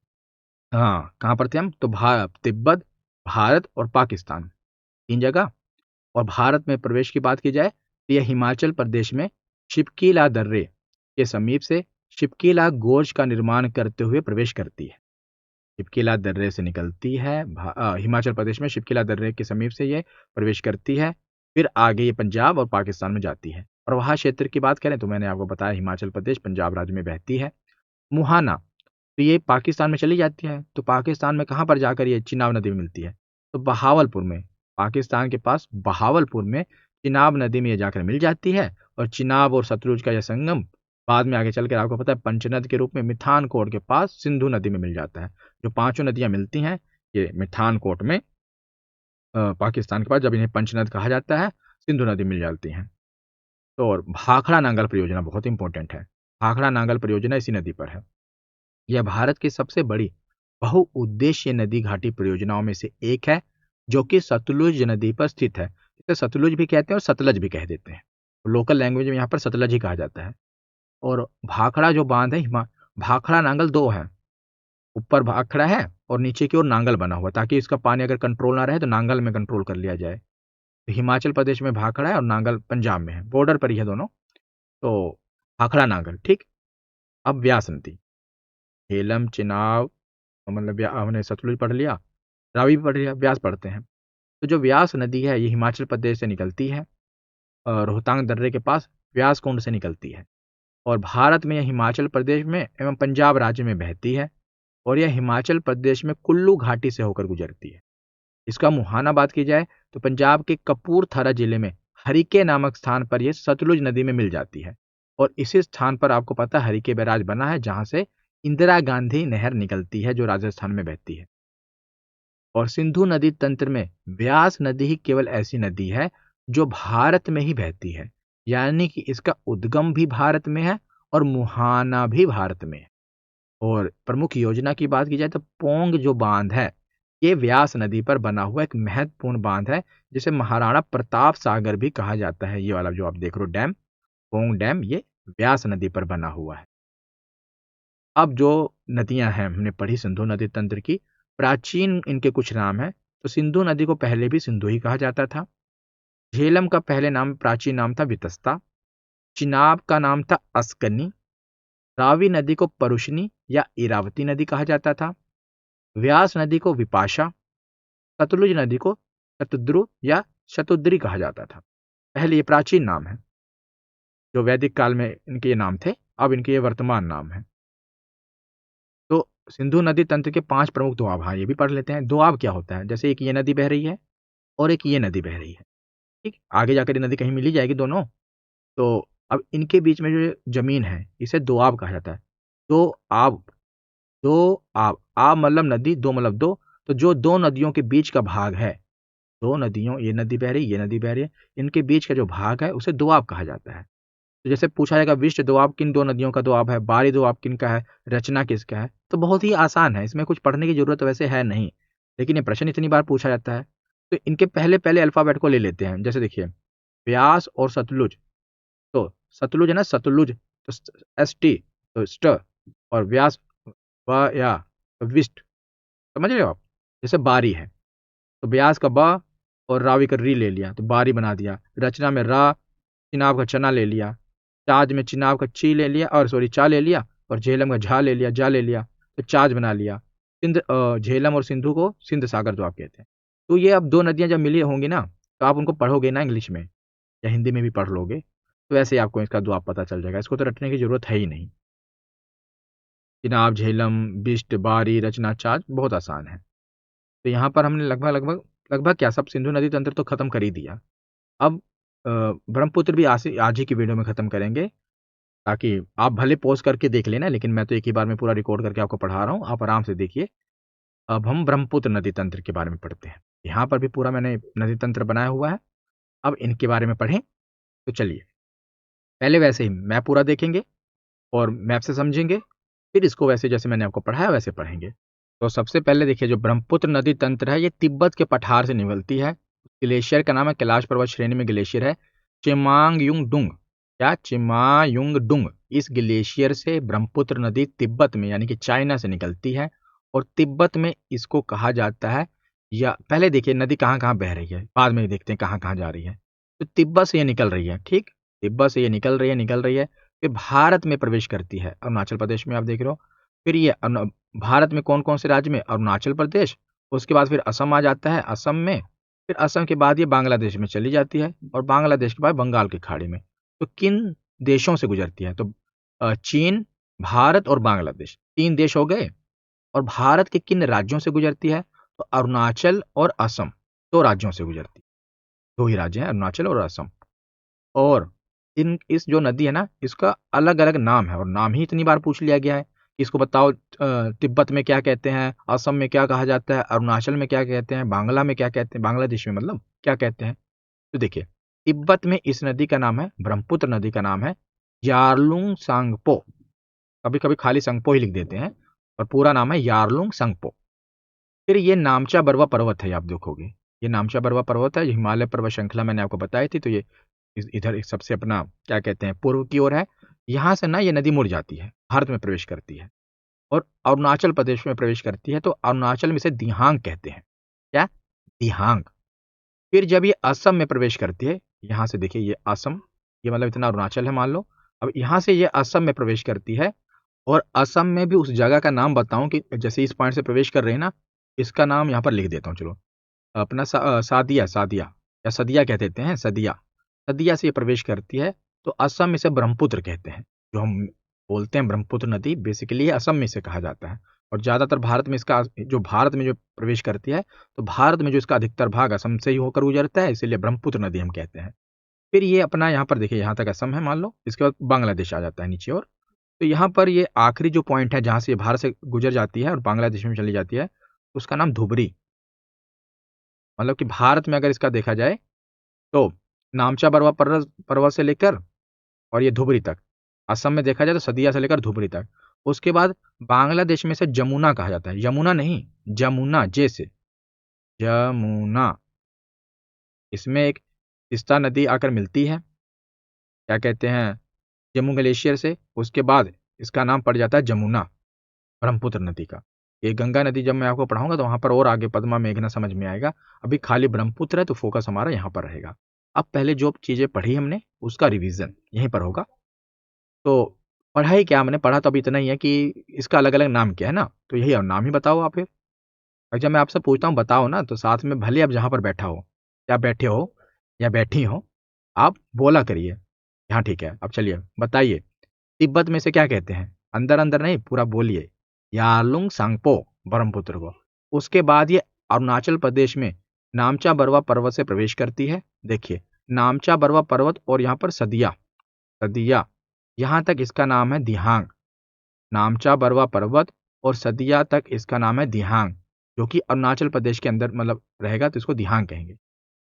हाँ, कहाँ पर थे हम? तो तिब्बत, भारत और पाकिस्तान, 3 जगह। और भारत में प्रवेश की बात की जाए तो यह हिमाचल प्रदेश में शिपकीला दर्रे के समीप से शिपकीला गोर्ज का निर्माण करते हुए प्रवेश करती है। शिपकीला दर्रे से निकलती है, हिमाचल प्रदेश में शिपकीला दर्रे के समीप से ये प्रवेश करती है। फिर आगे ये पंजाब और पाकिस्तान में जाती है। और वहाँ क्षेत्र की बात करें तो मैंने आपको बताया हिमाचल प्रदेश, पंजाब राज्य में बहती है। मुहाना, तो ये पाकिस्तान में चली जाती है। तो पाकिस्तान में कहाँ पर जाकर ये चिनाब नदी में मिलती है? तो बहावलपुर में, पाकिस्तान के पास बहावलपुर में चिनाब नदी में ये जाकर मिल जाती है। और चिनाब और सतलुज का यह संगम बाद में आगे चलकर आपको पता है पंचनद के रूप में मिठानकोट के पास सिंधु नदी में मिल जाता है। जो पांचों नदियां मिलती हैं ये मिठानकोट में, पाकिस्तान के पास, जब इन्हें पंचनद कहा जाता है, सिंधु नदी मिल जाती हैं। तो और भाखड़ा नांगल परियोजना बहुत इंपॉर्टेंट है। भाखड़ा नांगल परियोजना इसी नदी पर है। यह भारत की सबसे बड़ी बहुउद्देशीय नदी घाटी परियोजनाओं में से एक है, जो कि सतलुज नदी पर स्थित है। इसे सतलुज भी कहते हैं और सतलज भी कह देते हैं। लोकल लैंग्वेज में यहाँ पर सतलज ही कहा जाता है। और भाखड़ा जो बांध है, भाखड़ा नांगल दो है। ऊपर भाखड़ा है और नीचे की ओर नांगल बना हुआ, ताकि इसका पानी अगर कंट्रोल ना रहे तो नांगल में कंट्रोल कर लिया जाए। तो हिमाचल प्रदेश में भाखड़ा है और नांगल पंजाब में है, बॉर्डर पर ही है दोनों। तो भाखड़ा नांगल, ठीक। अब व्यास नदी, झेलम, चिनाब, मतलब हमने सतलुज पढ़ लिया, रावी भी पढ़ लिया, व्यास पढ़ते हैं। तो जो व्यास नदी है ये हिमाचल प्रदेश से निकलती है और रोहतांग दर्रे के पास व्यास कुंड से निकलती है। और भारत में यह हिमाचल प्रदेश में एवं पंजाब राज्य में बहती है और यह हिमाचल प्रदेश में कुल्लू घाटी से होकर गुजरती है। इसका मुहाना बात की जाए तो पंजाब के कपूरथला जिले में हरिके नामक स्थान पर यह सतलुज नदी में मिल जाती है। और इसी स्थान पर आपको पता है हरिके बैराज बना है, जहां से इंदिरा गांधी नहर निकलती है जो राजस्थान में बहती है। और सिंधु नदी तंत्र में व्यास नदी ही केवल ऐसी नदी है जो भारत में ही बहती है, यानी कि इसका उद्गम भी भारत में है और मुहाना भी भारत में है। और प्रमुख योजना की बात की जाए तो पोंग जो बांध है ये व्यास नदी पर बना हुआ एक महत्वपूर्ण बांध है, जिसे महाराणा प्रताप सागर भी कहा जाता है। ये वाला जो आप देख रहे हो डैम, पोंग डैम, ये व्यास नदी पर बना हुआ है। अब जो नदियां हैं हमने पढ़ी सिंधु नदी तंत्र की, प्राचीन इनके कुछ नाम हैं। तो सिंधु नदी को पहले भी सिंधु ही कहा जाता था। झेलम का पहले नाम, प्राचीन नाम था वितस्ता। चिनाब का नाम था अस्कनी। रावी नदी को परुशनी या इरावती नदी कहा जाता था। व्यास नदी को विपाशा। सतलुज नदी को शतद्रु या शतुद्री कहा जाता था। पहले ये प्राचीन नाम है, जो वैदिक काल में इनके ये नाम थे, अब इनके ये वर्तमान नाम है। तो सिंधु नदी तंत्र के 5 प्रमुख दोआब, हाँ ये भी पढ़ लेते हैं। दोआब क्या होता है? जैसे एक ये नदी बह रही है और एक ये नदी बह रही है, ठीक। आगे जाकर ये नदी कहीं मिली जाएगी दोनों। तो अब इनके बीच में जो जमीन है इसे दोआब कहा जाता है। दो आब, दो आब मतलब नदी, दो मतलब दो। तो जो दो नदियों के बीच का भाग है, दो नदियों, ये नदी बह रही, ये नदी बह रही है, इनके बीच का जो भाग है उसे दोआब कहा जाता है। तो जैसे पूछा जाएगा विष्ट दोआब किन दो नदियों का दोआब है, बारी दोआब किन का है, रचना किसका है, तो बहुत ही आसान है, इसमें कुछ पढ़ने की जरूरत वैसे है नहीं, लेकिन ये प्रश्न इतनी बार पूछा जाता है। तो इनके पहले पहले अल्फाबेट को ले लेते हैं। जैसे देखिए व्यास और सतलुज, तो सतलुज है ना, सतलुज, तो एस टी, तो स्ट, और व्यास व या, तो विष्ट, समझ रहे हो आप। जैसे बारी है तो ब्यास का ब और रावी का री ले लिया तो बारी बना दिया। रचना में रा, चिनाब का चना ले लिया। चाज में चिनाब का ची ले लिया, और सॉरी चा ले लिया, और झेलम का झा ले लिया, जा ले लिया, तो चाज बना लिया। झेलम और सिंधु को सिंध सागर जो आप कहते हैं। तो ये अब दो नदियां जब मिली होंगी ना, तो आप उनको पढ़ोगे ना इंग्लिश में या हिंदी में भी पढ़ लोगे, तो ऐसे ही आपको इसका दुआ पता चल जाएगा। इसको तो रटने की जरूरत है ही नहीं। चिनाब, झेलम, बिष्ट, बारी, रचना, चाज बहुत आसान है। तो यहाँ पर हमने लगभग लगभग लगभग क्या सब सिंधु नदी तंत्र तो खत्म कर ही दिया। अब ब्रह्मपुत्र भी आज ही की वीडियो में खत्म करेंगे, ताकि आप भले पॉज करके देख लेना, लेकिन मैं तो एक ही बार में पूरा रिकॉर्ड करके आपको पढ़ा रहा हूँ, आप आराम से देखिए। अब हम ब्रह्मपुत्र नदी तंत्र के बारे में पढ़ते हैं। यहाँ पर भी पूरा मैंने नदी तंत्र बनाया हुआ है, अब इनके बारे में पढ़ें। तो चलिए, पहले वैसे ही मैप पूरा देखेंगे और मैप से समझेंगे, फिर इसको वैसे जैसे मैंने आपको पढ़ाया वैसे पढ़ेंगे। तो सबसे पहले देखिए, जो ब्रह्मपुत्र नदी तंत्र है ये तिब्बत के पठार से निकलती है। ग्लेशियर का नाम है, कैलाश पर्वत श्रेणी में ग्लेशियर है, चिमांगयुंगडुंग, क्या चिमायुंगडुंग। इस ग्लेशियर से ब्रह्मपुत्र नदी तिब्बत में यानी कि चाइना से निकलती है और तिब्बत में इसको कहा जाता है। या पहले देखिए नदी कहाँ कहाँ बह रही है, बाद में देखते हैं कहाँ कहाँ जा रही है। तो तिब्बत से ये निकल रही है, ठीक, तिब्बत से ये निकल रही है, फिर भारत में प्रवेश करती है, अरुणाचल प्रदेश में आप देख रहे हो। फिर ये भारत में कौन कौन से राज्य में, अरुणाचल प्रदेश, उसके बाद फिर असम आ जाता है, असम में, फिर असम के बाद ये बांग्लादेश में चली जाती है, और बांग्लादेश के बाद बंगाल की खाड़ी में। तो किन देशों से गुजरती है? तो चीन, भारत और बांग्लादेश, 3 देश हो गए। और भारत के किन राज्यों से गुजरती है? तो अरुणाचल और असम, 2 राज्यों से गुजरती है। 2 ही राज्य हैं, अरुणाचल और असम। और इस जो नदी है ना, इसका अलग अलग नाम है, और नाम ही इतनी बार पूछ लिया गया है कि इसको बताओ तिब्बत में क्या कहते हैं, असम में क्या कहा जाता है, अरुणाचल में क्या कहते हैं, बांग्ला में क्या कहते हैं, बांग्लादेश में मतलब क्या कहते हैं। तो देखिए, तिब्बत में इस नदी का नाम है, ब्रह्मपुत्र नदी का नाम है यारलुंग सांगपो। कभी कभी खाली संगपो ही लिख देते हैं, और पूरा नाम है यारलुंग संगपो। फिर ये नामचा बरवा पर्वत है, आप देखोगे ये नामचा बरवा पर्वत है, हिमालय पर्वत श्रृंखला मैंने आपको बताई थी। तो ये इधर सबसे अपना क्या कहते हैं पूर्व की ओर है। यहाँ से ना ये नदी मुड़ जाती है, भारत में प्रवेश करती है और अरुणाचल प्रदेश में प्रवेश करती है। तो अरुणाचल में इसे दिहांग कहते हैं। क्या? दिहांग। फिर जब ये असम में प्रवेश करती है, यहाँ से देखिए ये असम, ये मतलब इतना अरुणाचल है मान लो। अब यहाँ से ये असम में प्रवेश करती है और असम में भी उस जगह का नाम बताऊं कि जैसे इस पॉइंट से प्रवेश कर रहे हैं ना, इसका नाम यहाँ पर लिख देता हूँ। चलो अपना सादिया, सादिया या सदिया कह देते हैं, सदिया। सदिया से ये प्रवेश करती है तो असम में इसे ब्रह्मपुत्र कहते हैं। जो हम बोलते हैं ब्रह्मपुत्र नदी, बेसिकली ये असम में इसे कहा जाता है। और ज़्यादातर भारत में इसका जो भारत में जो प्रवेश करती है, तो भारत में जो इसका अधिकतर भाग असम से ही होकर गुजरता है, इसीलिए ब्रह्मपुत्र नदी हम कहते हैं। फिर ये अपना यहाँ पर देखिए, यहाँ तक असम है मान लो, इसके बाद बांग्लादेश आ जाता है नीचे। और तो यहाँ पर ये आखिरी जो पॉइंट है जहाँ से ये भारत से गुजर जाती है और बांग्लादेश में चली जाती है, उसका नाम धुबरी। मतलब कि भारत में अगर इसका देखा जाए तो नामचा बरवा पर्वत से लेकर और ये धुबरी तक, असम में देखा जाए तो सदिया से लेकर धुबरी तक। उसके बाद बांग्लादेश में से जमुना कहा जाता है, यमुना नहीं, जमुना, जे से जमुना। इसमें एक तिस्ता नदी आकर मिलती है, क्या कहते हैं, जम्मू ग्लेशियर से। उसके बाद इसका नाम पड़ जाता है जमुना, ब्रह्मपुत्र नदी का। ये गंगा नदी जब मैं आपको पढ़ाऊंगा तो वहां पर और आगे पद्मा मेघना समझ में आएगा। अभी खाली ब्रह्मपुत्र है तो फोकस हमारा यहाँ पर रहेगा। अब पहले जो चीजें पढ़ी हमने उसका रिवीजन यहीं पर होगा। तो पढ़ाई क्या हमने पढ़ा, तो अभी इतना ही है कि इसका अलग अलग नाम क्या है ना, तो यही है, नाम ही बताओ आप फिर। और जब मैं आपसे पूछता हूँ बताओ ना, तो साथ में भले आप जहाँ पर बैठा हो या बैठे हो या बैठी हो, आप बोला करिए। हाँ ठीक है, अब चलिए बताइए, तिब्बत में से क्या कहते हैं? अंदर अंदर नहीं, पूरा बोलिए। यारलुंग सांगपो, ब्रह्मपुत्र को। उसके बाद ये अरुणाचल प्रदेश में नामचा बरवा पर्वत से प्रवेश करती है। देखिए नामचा बरवा पर्वत और यहाँ पर सदिया, सदिया, यहाँ तक इसका नाम है दिहांग। नामचा बरवा पर्वत और सदिया तक इसका नाम है दिहांग, जो कि अरुणाचल प्रदेश के अंदर मतलब रहेगा, तो इसको दिहांग कहेंगे।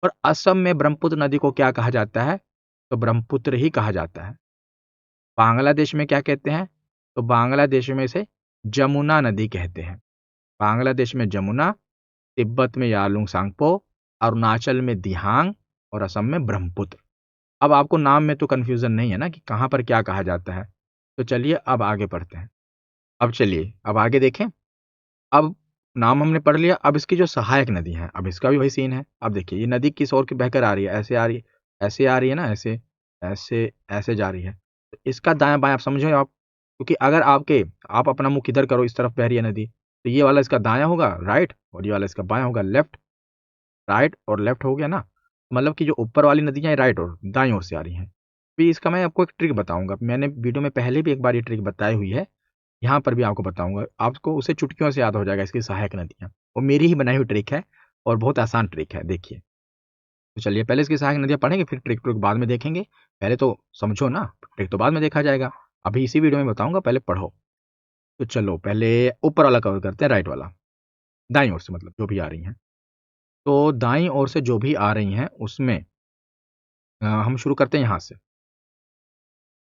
और असम में ब्रह्मपुत्र नदी को क्या कहा जाता है? तो ब्रह्मपुत्र ही कहा जाता है। बांग्लादेश में क्या कहते हैं? तो बांग्लादेश में इसे जमुना नदी कहते हैं। बांग्लादेश में जमुना, तिब्बत में यालुंग सांगपो, अरुणाचल में दिहांग और असम में ब्रह्मपुत्र। अब आपको नाम में तो कंफ्यूजन नहीं है ना कि कहाँ पर क्या कहा जाता है। तो चलिए अब आगे पढ़ते हैं। अब चलिए अब आगे देखें। अब नाम हमने पढ़ लिया, अब इसकी जो सहायक नदी है, अब इसका भी वही सीन है। अब देखिए ये नदी किस ओर की बहकर आ रही है, ऐसे आ रही है, ऐसे आ रही है ना, ऐसे ऐसे ऐसे जा रही है। तो इसका दायां बायां आप समझो आप, क्योंकि अगर आप अपना मुख इधर करो, इस तरफ बह रही है नदी, तो ये वाला इसका दायां होगा राइट, और ये वाला इसका बायां होगा लेफ्ट। राइट और लेफ्ट हो गया ना, मतलब कि जो ऊपर वाली नदियां राइट और दाईं ओर से आ रही हैं। फिर इसका मैं आपको एक ट्रिक बताऊंगा, मैंने वीडियो में पहले भी एक बार ये ट्रिक बताई हुई है, यहाँ पर भी आपको बताऊंगा, आपको उसे चुटकियों से याद हो जाएगा इसकी सहायक नदियाँ। वो मेरी ही बनाई हुई ट्रिक है और बहुत आसान ट्रिक है, देखिए। तो चलिए पहले इसकी सहायक नदियाँ पढ़ेंगे, फिर ट्रिक ट्रिक बाद में देखेंगे। पहले तो समझो ना, ट्रिक तो बाद में देखा जाएगा। अभी इसी वीडियो में बताऊंगा, पहले पढ़ो। तो चलो पहले ऊपर वाला कवर करते हैं, राइट वाला, दाईं ओर से मतलब जो भी आ रही हैं। तो दाईं ओर से जो भी आ रही हैं उसमें हम शुरू करते हैं यहाँ से।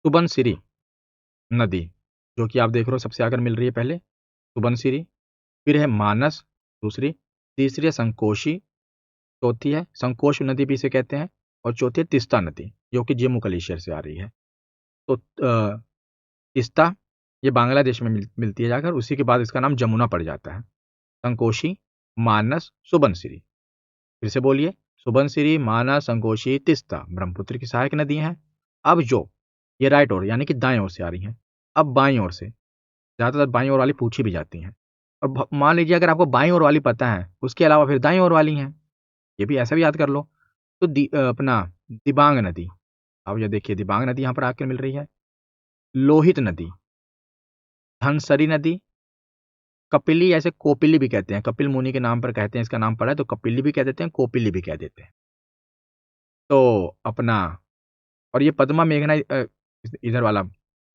सुबनसिरी नदी, जो कि आप देख रहे हो सबसे आकर मिल रही है पहले, सुबनसिरी। फिर है मानस, दूसरी। तीसरी है संकोशी, चौथी है संकोश नदी भी इसे कहते हैं। और चौथी है तिस्ता नदी, जो कि जम्मू कलिशर से आ रही है। तो तिस्ता ये बांग्लादेश में मिलती है जाकर, उसी के बाद इसका नाम जमुना पड़ जाता है। संकोशी, मानस, सुबनसिरी। फिर से बोलिए, सुबनसिरी, मानस, संकोशी, तिस्ता ब्रह्मपुत्र की सहायक नदी हैं। अब जो ये राइट ओर यानी कि दाएं ओर से आ रही हैं। अब बाईं ओर से ज़्यादातर बाईं ओर वाली पूछी भी जाती हैं। और मान लीजिए अगर आपको बाईं ओर वाली पता है, उसके अलावा फिर दाईं ओर वाली हैं, ये भी ऐसा भी याद कर लो। तो अपना दिबांग नदी, अब ये देखिए दिबांग नदी यहाँ पर आकर मिल रही है। लोहित नदी, धनसरी नदी, कपिली, ऐसे कोपिली भी कहते हैं, कपिल मुनि के नाम पर कहते हैं, इसका नाम पड़ा है तो कपिली भी कह देते हैं, कोपिली भी कह देते हैं। तो अपना और ये पद्मा मेघना, इधर वाला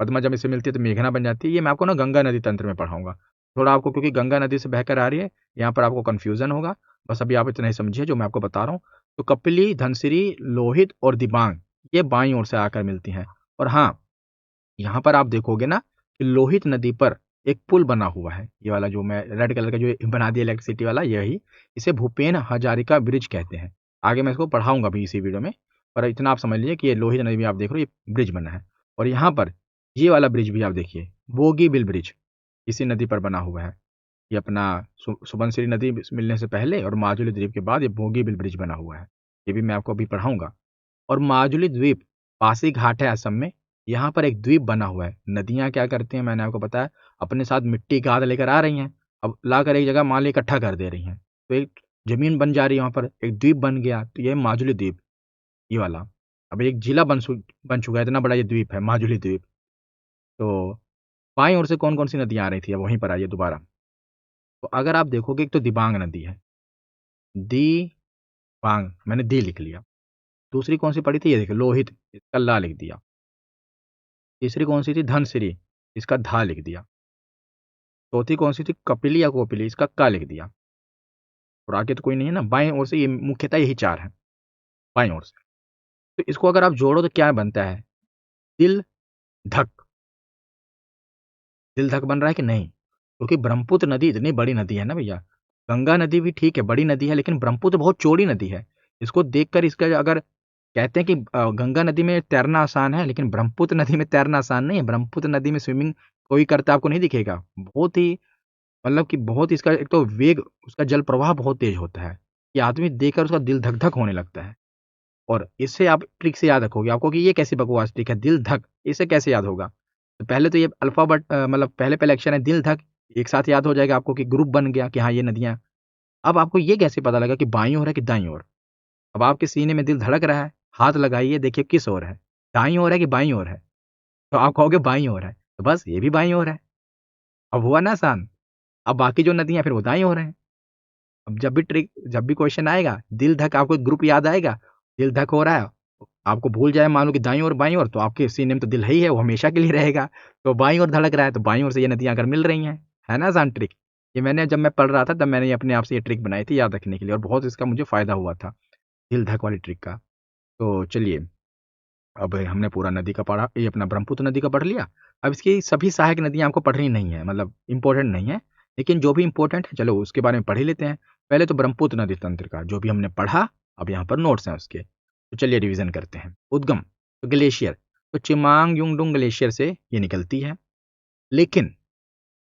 पद्मा जब इससे मिलती है तो मेघना बन जाती है। ये मैं आपको ना गंगा नदी तंत्र में पढ़ाऊंगा थोड़ा आपको, क्योंकि गंगा नदी से बहकर आ रही है, यहाँ पर आपको कन्फ्यूजन होगा। बस अभी आप इतना ही समझिए जो मैं आपको बता रहा हूँ। तो कपिली, धनसिरी, लोहित और दिबांग ये बाईं ओर से आकर मिलती हैं। और हाँ, यहाँ पर आप देखोगे ना कि लोहित नदी पर एक पुल बना हुआ है, ये वाला जो मैं रेड कलर का जो बना दिया इलेक्ट्रिसिटी वाला, यही इसे भूपेन हजारिका ब्रिज कहते हैं। आगे मैं इसको पढ़ाऊंगा भी इसी वीडियो में, पर इतना आप समझ लीजिए कि ये लोहित नदी में आप देख रहे हो ये ब्रिज बना है। और यहाँ पर ये वाला ब्रिज भी आप देखिए, बोगीबिल ब्रिज, इसी नदी पर बना हुआ है। ये अपना सुबनसिरी नदी मिलने से पहले और माजुली द्वीप के बाद ये बोगीबिल ब्रिज बना हुआ है, ये भी मैं आपको अभी पढ़ाऊंगा। और माजुली द्वीप पासी घाट है असम में, यहाँ पर एक द्वीप बना हुआ है। नदियाँ क्या करती हैं, मैंने आपको बताया, अपने साथ मिट्टी गाद लेकर आ रही हैं, अब लाकर एक जगह मान ली इकट्ठा कर दे रही हैं, तो एक जमीन बन जा रही है, वहाँ पर एक द्वीप बन गया, तो ये माजुली द्वीप, ये वाला अब एक जिला बन चुका है, इतना बड़ा ये द्वीप है माजुली द्वीप। तो बाईं ओर से कौन कौन सी नदियाँ आ रही थी, अब वहीं पर आइए दोबारा। तो अगर आप देखोगे, एक तो दिबांग नदी है, दी बांग, मैंने दी लिख लिया। दूसरी कौन सी पड़ी थी, ये देखिए लोहित, इसका ला लिख दिया। तीसरी कौन सी थी, धनसिरी, इसका धा लिख दिया। चौथी कौन सी थी, कपिली या कोपिली, इसका का लिख दिया। और आगे तो कोई नहीं है ना, बाएं ओर से ये मुख्यतः यही चार है, बाएं ओर से। तो इसको अगर आप जोड़ो तो क्या बनता है, दिल धक। दिल धक बन रहा है कि नहीं, क्योंकि ब्रह्मपुत्र नदी इतनी बड़ी नदी है ना भैया। गंगा नदी भी ठीक है, बड़ी नदी है, लेकिन ब्रह्मपुत्र बहुत चौड़ी नदी है। इसको देखकर इसका अगर कहते हैं कि गंगा नदी में तैरना आसान है, लेकिन ब्रह्मपुत्र नदी में तैरना आसान नहीं है। ब्रह्मपुत्र नदी में स्विमिंग कोई करता आपको नहीं दिखेगा, बहुत ही मतलब कि बहुत इसका एक तो वेग, उसका जल प्रवाह बहुत तेज होता है कि आदमी देखकर उसका दिल धक धक होने लगता है। और इससे आप ट्रिक से याद रखोगे, आपको कि ये कैसी बकवास ट्रिक है, दिल धक, इसे कैसे याद होगा। तो पहले तो ये अल्फाबेट मतलब पहले पहले अक्षर है दिल धक, एक साथ याद हो जाएगा आपको कि ग्रुप बन गया कि हाँ ये नदियां। अब आपको ये कैसे पता लगा कि बाईं ओर है कि दाईं ओर। अब आपके सीने में दिल धड़क रहा है, हाथ लगाइए, देखिए किस ओर है, दाईं ओर है कि बाईं ओर है। तो आप कहोगे बाईं ओर है, तो बस ये भी बाईं ओर है। अब हुआ ना आसान। अब बाकी जो नदियां फिर वो दाईं ओर है। अब जब भी क्वेश्चन आएगा, दिल धक, आपको ग्रुप याद आएगा, दिल धक हो रहा है, आपको भूल जाए मान लो कि दाईं ओर बाईं ओर, तो आपके सीने में तो दिल है ही है, वो हमेशा के लिए रहेगा। तो बाईं ओर धड़क रहा है, तो बाईं ओर से ये नदियां अगर मिल रही हैं, है ना आसान ट्रिक। ये मैंने जब मैं पढ़ रहा था तब मैंने ये अपने आप से ये ट्रिक बनाई थी याद रखने के लिए, और बहुत इसका मुझे फायदा हुआ था दिल धक वाली ट्रिक का। तो चलिए, अब हमने पूरा नदी का पढ़ा, ये अपना ब्रह्मपुत्र नदी का पढ़ लिया। अब इसकी सभी सहायक नदियां आपको पढ़नी नहीं है, मतलब इंपॉर्टेंट नहीं है, लेकिन जो भी इंपॉर्टेंट है चलो उसके बारे में पढ़ ही लेते हैं। पहले तो ब्रह्मपुत्र नदी तंत्र का जो भी हमने पढ़ा, अब यहाँ पर नोट्स हैं उसके, तो चलिए रिवीजन करते हैं। उद्गम, तो ग्लेशियर, तो चिमांग युंगडुंग ग्लेशियर से ये निकलती है। लेकिन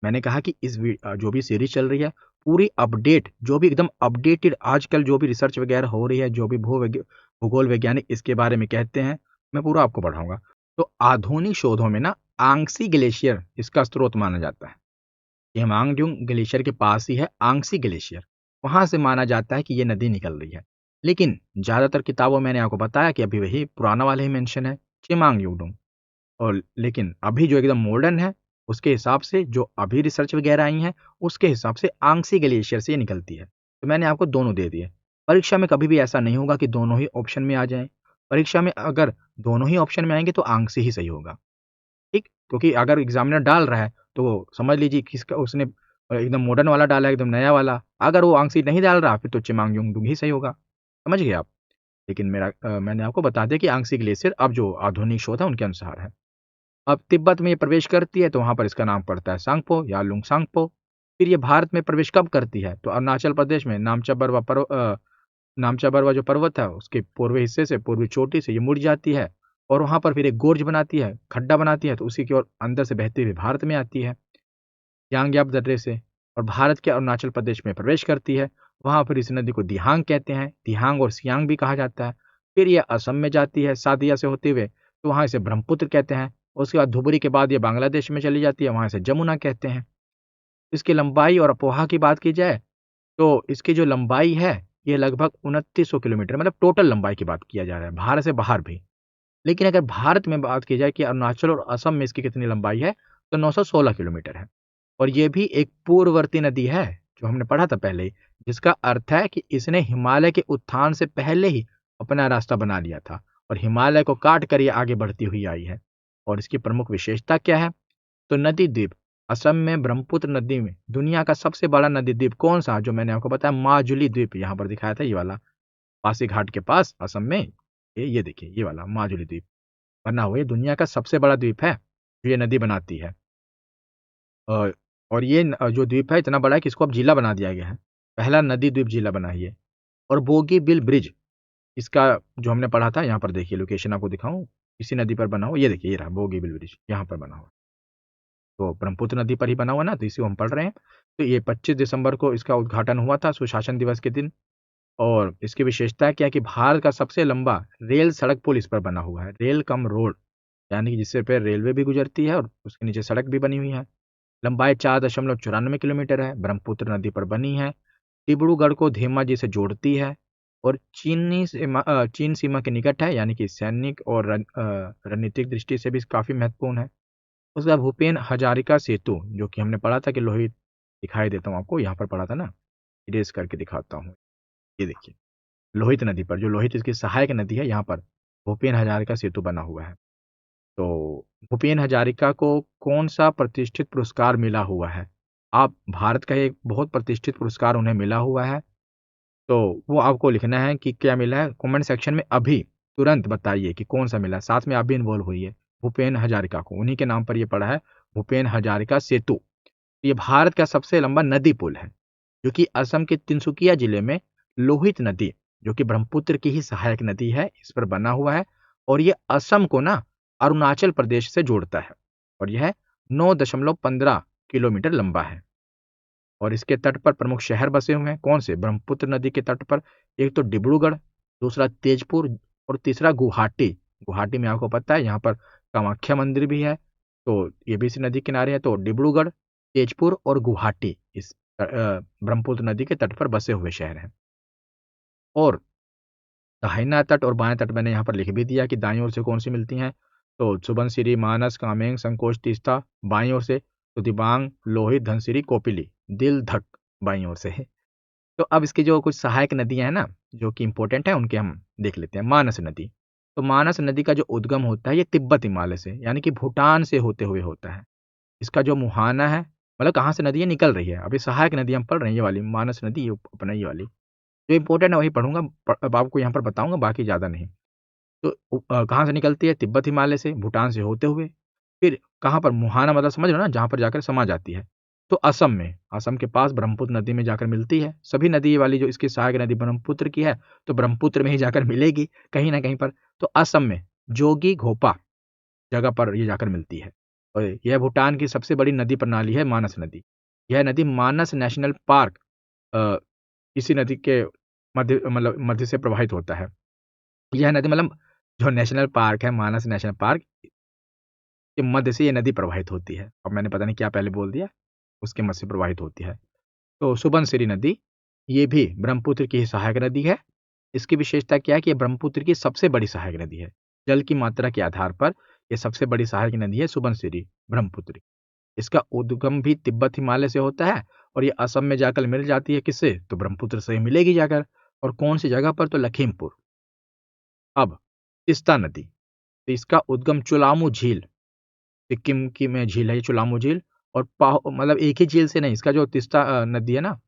मैंने कहा कि जो भी सीरीज चल रही है, पूरी अपडेट, जो भी एकदम अपडेटेड आजकल जो भी रिसर्च वगैरह हो रही है, जो भी भूगोल वैज्ञानिक इसके बारे में कहते हैं, मैं पूरा आपको पढ़ाऊंगा। तो आधुनिक शोधों में ना आंगसी ग्लेशियर इसका स्रोत माना जाता है। हेमांगड्यूंग ग्लेशियर के पास ही है आंगसी ग्लेशियर, वहां से माना जाता है कि ये नदी निकल रही है। लेकिन ज्यादातर किताबों में मैंने आपको बताया कि अभी वही पुराना वाला ही मेंशन है, चिमांगयुडुंग। और लेकिन अभी जो एकदम मॉडर्न है, उसके हिसाब से जो अभी रिसर्च वगैरह आई है, उसके हिसाब से आंगसी ग्लेशियर से ये निकलती है। तो मैंने आपको दोनों दे दिए। परीक्षा में कभी भी ऐसा नहीं होगा कि दोनों ही ऑप्शन में आ जाएं। परीक्षा में अगर दोनों ही ऑप्शन में आएंगे तो आंगसी ही सही होगा, ठीक, क्योंकि अगर एग्जामिनर डाल रहा है तो समझ लीजिए किसका उसने एकदम मॉडर्न वाला डाला है, एकदम नया वाला। अगर वो आंगसी नहीं डाल रहा फिर तो चिमांगयुंगडुंग ही सही होगा, समझ गए आप। लेकिन मैंने आपको बता दिया कि आंगसी ग्लेशियर अब जो आधुनिक शोध है उनके अनुसार है। अब तिब्बत में ये प्रवेश करती है तो वहाँ पर इसका नाम पड़ता है सांगपो या लुंगसांगपो। फिर ये भारत में प्रवेश कब करती है, तो अरुणाचल प्रदेश में नामचा बरवा जो पर्वत है उसके पूर्वी हिस्से से, पूर्वी चोटी से ये मुड़ जाती है, और वहाँ पर फिर एक गोर्ज बनाती है, खड्डा बनाती है, तो उसी की ओर अंदर से बहती हुई भारत में आती है यांग्याप दर्रे से, और भारत के अरुणाचल प्रदेश में प्रवेश करती है। वहाँ फिर इस नदी को दिहांग कहते हैं, दिहांग और सियांग भी कहा जाता है। फिर ये असम में जाती है सादिया से होते हुए, तो वहाँ इसे ब्रह्मपुत्र कहते हैं। उसके बाद धुबरी के बाद ये बांग्लादेश में चली जाती है, वहाँ इसे जमुना कहते हैं। इसकी लंबाई और अपोहा की बात की जाए तो इसकी जो लंबाई है ये लगभग 2900 किलोमीटर, मतलब टोटल लंबाई की बात किया जा रहा है भारत से बाहर भी। लेकिन अगर भारत में बात की जाए कि अरुणाचल और असम में इसकी कितनी लंबाई है, तो 916 किलोमीटर है। और ये भी एक पूर्ववर्ती नदी है, जो हमने पढ़ा था पहले ही, जिसका अर्थ है कि इसने हिमालय के उत्थान से पहले ही अपना रास्ता बना लिया था, और हिमालय को काट कर ये आगे बढ़ती हुई आई है। और इसकी प्रमुख विशेषता क्या है, तो नदी द्वीप, असम में ब्रह्मपुत्र नदी में दुनिया का सबसे बड़ा नदी द्वीप कौन सा, जो मैंने आपको बताया माजुली द्वीप, यहाँ पर दिखाया था ये वाला, पासी घाट के पास असम में, ये देखिए ये वाला माजुली द्वीप बना हुआ, ये दुनिया का सबसे बड़ा द्वीप है जो ये नदी बनाती है। और ये जो द्वीप है इतना बड़ा है कि इसको अब जिला बना दिया गया है, पहला नदी द्वीप जिला बना है ये। और बोगीबिल ब्रिज, इसका जो हमने पढ़ा था, यहाँ पर देखिए लोकेशन आपको दिखाऊं, इसी नदी पर बना हुआ, ये देखिए ये रहा बोगीबिल ब्रिज, यहाँ पर बना हुआ। तो ब्रह्मपुत्र नदी पर ही बना हुआ ना, तो इसी को हम पढ़ रहे हैं। तो ये 25 दिसंबर को इसका उद्घाटन हुआ था, सुशासन दिवस के दिन। और इसकी विशेषता क्या है कि भारत का सबसे लंबा रेल सड़क पुल इस पर बना हुआ है, रेल कम रोड, यानी कि जिससे पे रेलवे भी गुजरती है और उसके नीचे सड़क भी बनी हुई है। लंबाई 4.94 किलोमीटर है, ब्रह्मपुत्र नदी पर बनी है। डिब्रूगढ़ को धेमाजी से जोड़ती है और चीन सीमा के निकट है, यानी कि सैनिक और रणनीतिक दृष्टि से भी काफ़ी महत्वपूर्ण है। उसके बाद भूपेन हजारिका सेतु, जो कि हमने पढ़ा था कि लोहित, दिखाई देता हूँ आपको, यहाँ पर पढ़ा था ना, इरेज करके दिखाता हूँ, ये देखिए लोहित नदी पर, जो लोहित इसकी सहायक नदी है, यहाँ पर भूपेन हजारिका सेतु बना हुआ है। तो भूपेन हजारिका को कौन सा प्रतिष्ठित पुरस्कार मिला हुआ है? आप भारत का एक बहुत प्रतिष्ठित पुरस्कार उन्हें मिला हुआ है, तो वो आपको लिखना है कि क्या मिला है, कमेंट सेक्शन में अभी तुरंत बताइए कि कौन सा मिला है, साथ में आप भी इन्वॉल्व होइए। भूपेन हजारिका को, उन्हीं के नाम पर ये पड़ा है, भूपेन हजारिका सेतु। ये भारत का सबसे लंबा नदी पुल है, जो कि असम के तिनसुकिया जिले में लोहित नदी, जो कि ब्रह्मपुत्र की ही सहायक नदी है, इस पर बना हुआ है। और ये असम को ना अरुणाचल प्रदेश से जोड़ता है, और यह 9.15 किलोमीटर लंबा है। और इसके तट पर प्रमुख शहर बसे हुए हैं, कौन से? ब्रह्मपुत्र नदी के तट पर एक तो डिब्रूगढ़, दूसरा तेजपुर और तीसरा गुवाहाटी। गुवाहाटी में आपको पता है यहाँ पर कामाख्या मंदिर भी है, तो ये भी इसी नदी किनारे है। तो डिब्रूगढ़, तेजपुर और गुवाहाटी इस ब्रह्मपुत्र नदी के तट पर बसे हुए शहर हैं। और दाहिना तट और बायां तट मैंने यहाँ पर लिख भी दिया कि दाईं ओर से कौन सी मिलती हैं। तो सुबनसिरी, मानस, कामेंग, संकोच, तीस्ता बाईं ओर से, तो दिबांग, लोहित, धनसिरी, कोपिली, दिल धक बाईं ओर से है। तो अब इसकी जो कुछ सहायक नदियां हैं ना, जो कि इंपॉर्टेंट है, उनके हम देख लेते हैं। मानस नदी, तो मानस नदी का जो उद्गम होता है ये तिब्बत हिमालय से, यानी कि भूटान से होते हुए होता है। इसका जो मुहाना है, मतलब कहाँ से नदी ये निकल रही है, अभी सहायक नदी हम पढ़ रहे हैं, ये वाली मानस नदी, ये अपना ये वाली जो इंपॉर्टेंट है वही पढ़ूंगा, अब आपको यहाँ पर बताऊंगा, बाकी ज़्यादा नहीं। तो कहाँ से निकलती है? तिब्बत हिमालय से, भूटान से होते हुए। फिर कहाँ पर? मुहाना, मतलब समझ रहे हो ना, जहाँ पर जाकर समा जाती है। तो असम में, असम के पास ब्रह्मपुत्र नदी में जाकर मिलती है। सभी नदी ये वाली जो इसकी सहायक नदी ब्रह्मपुत्र की है, तो ब्रह्मपुत्र में ही जाकर मिलेगी कहीं ना कहीं पर। तो असम में जोगी घोपा जगह पर ये जाकर मिलती है। और यह भूटान की सबसे बड़ी नदी प्रणाली है, मानस नदी। यह नदी मानस नेशनल पार्क इसी नदी के मध्य से प्रवाहित होता है। यह नदी मतलब जो नेशनल पार्क है, मानस नेशनल पार्क के मध्य से ये नदी प्रवाहित होती है। अब मैंने पता नहीं क्या पहले बोल दिया, उसके मध्य से प्रवाहित होती है। तो सुबनसिरी नदी, ये भी ब्रह्मपुत्र की ही सहायक नदी है। इसकी विशेषता क्या है कि ये ब्रह्मपुत्र की सबसे बड़ी सहायक नदी है। जल की मात्रा के आधार पर ये सबसे बड़ी सहायक नदी है सुबनसिरी ब्रह्मपुत्र। इसका उद्गम भी तिब्बत हिमालय से होता है, और ये असम में जाकर मिल जाती है किससे? तो ब्रह्मपुत्र से ही मिलेगी जाकर। और कौन सी जगह पर? तो लखीमपुर। अब तीस्ता नदी, तो इसका उद्गम चुलामू झील, सिक्किम की में झील है ये चुलामू झील। और मतलब एक ही झील से नहीं, इसका जो तीस्ता नदी है ना,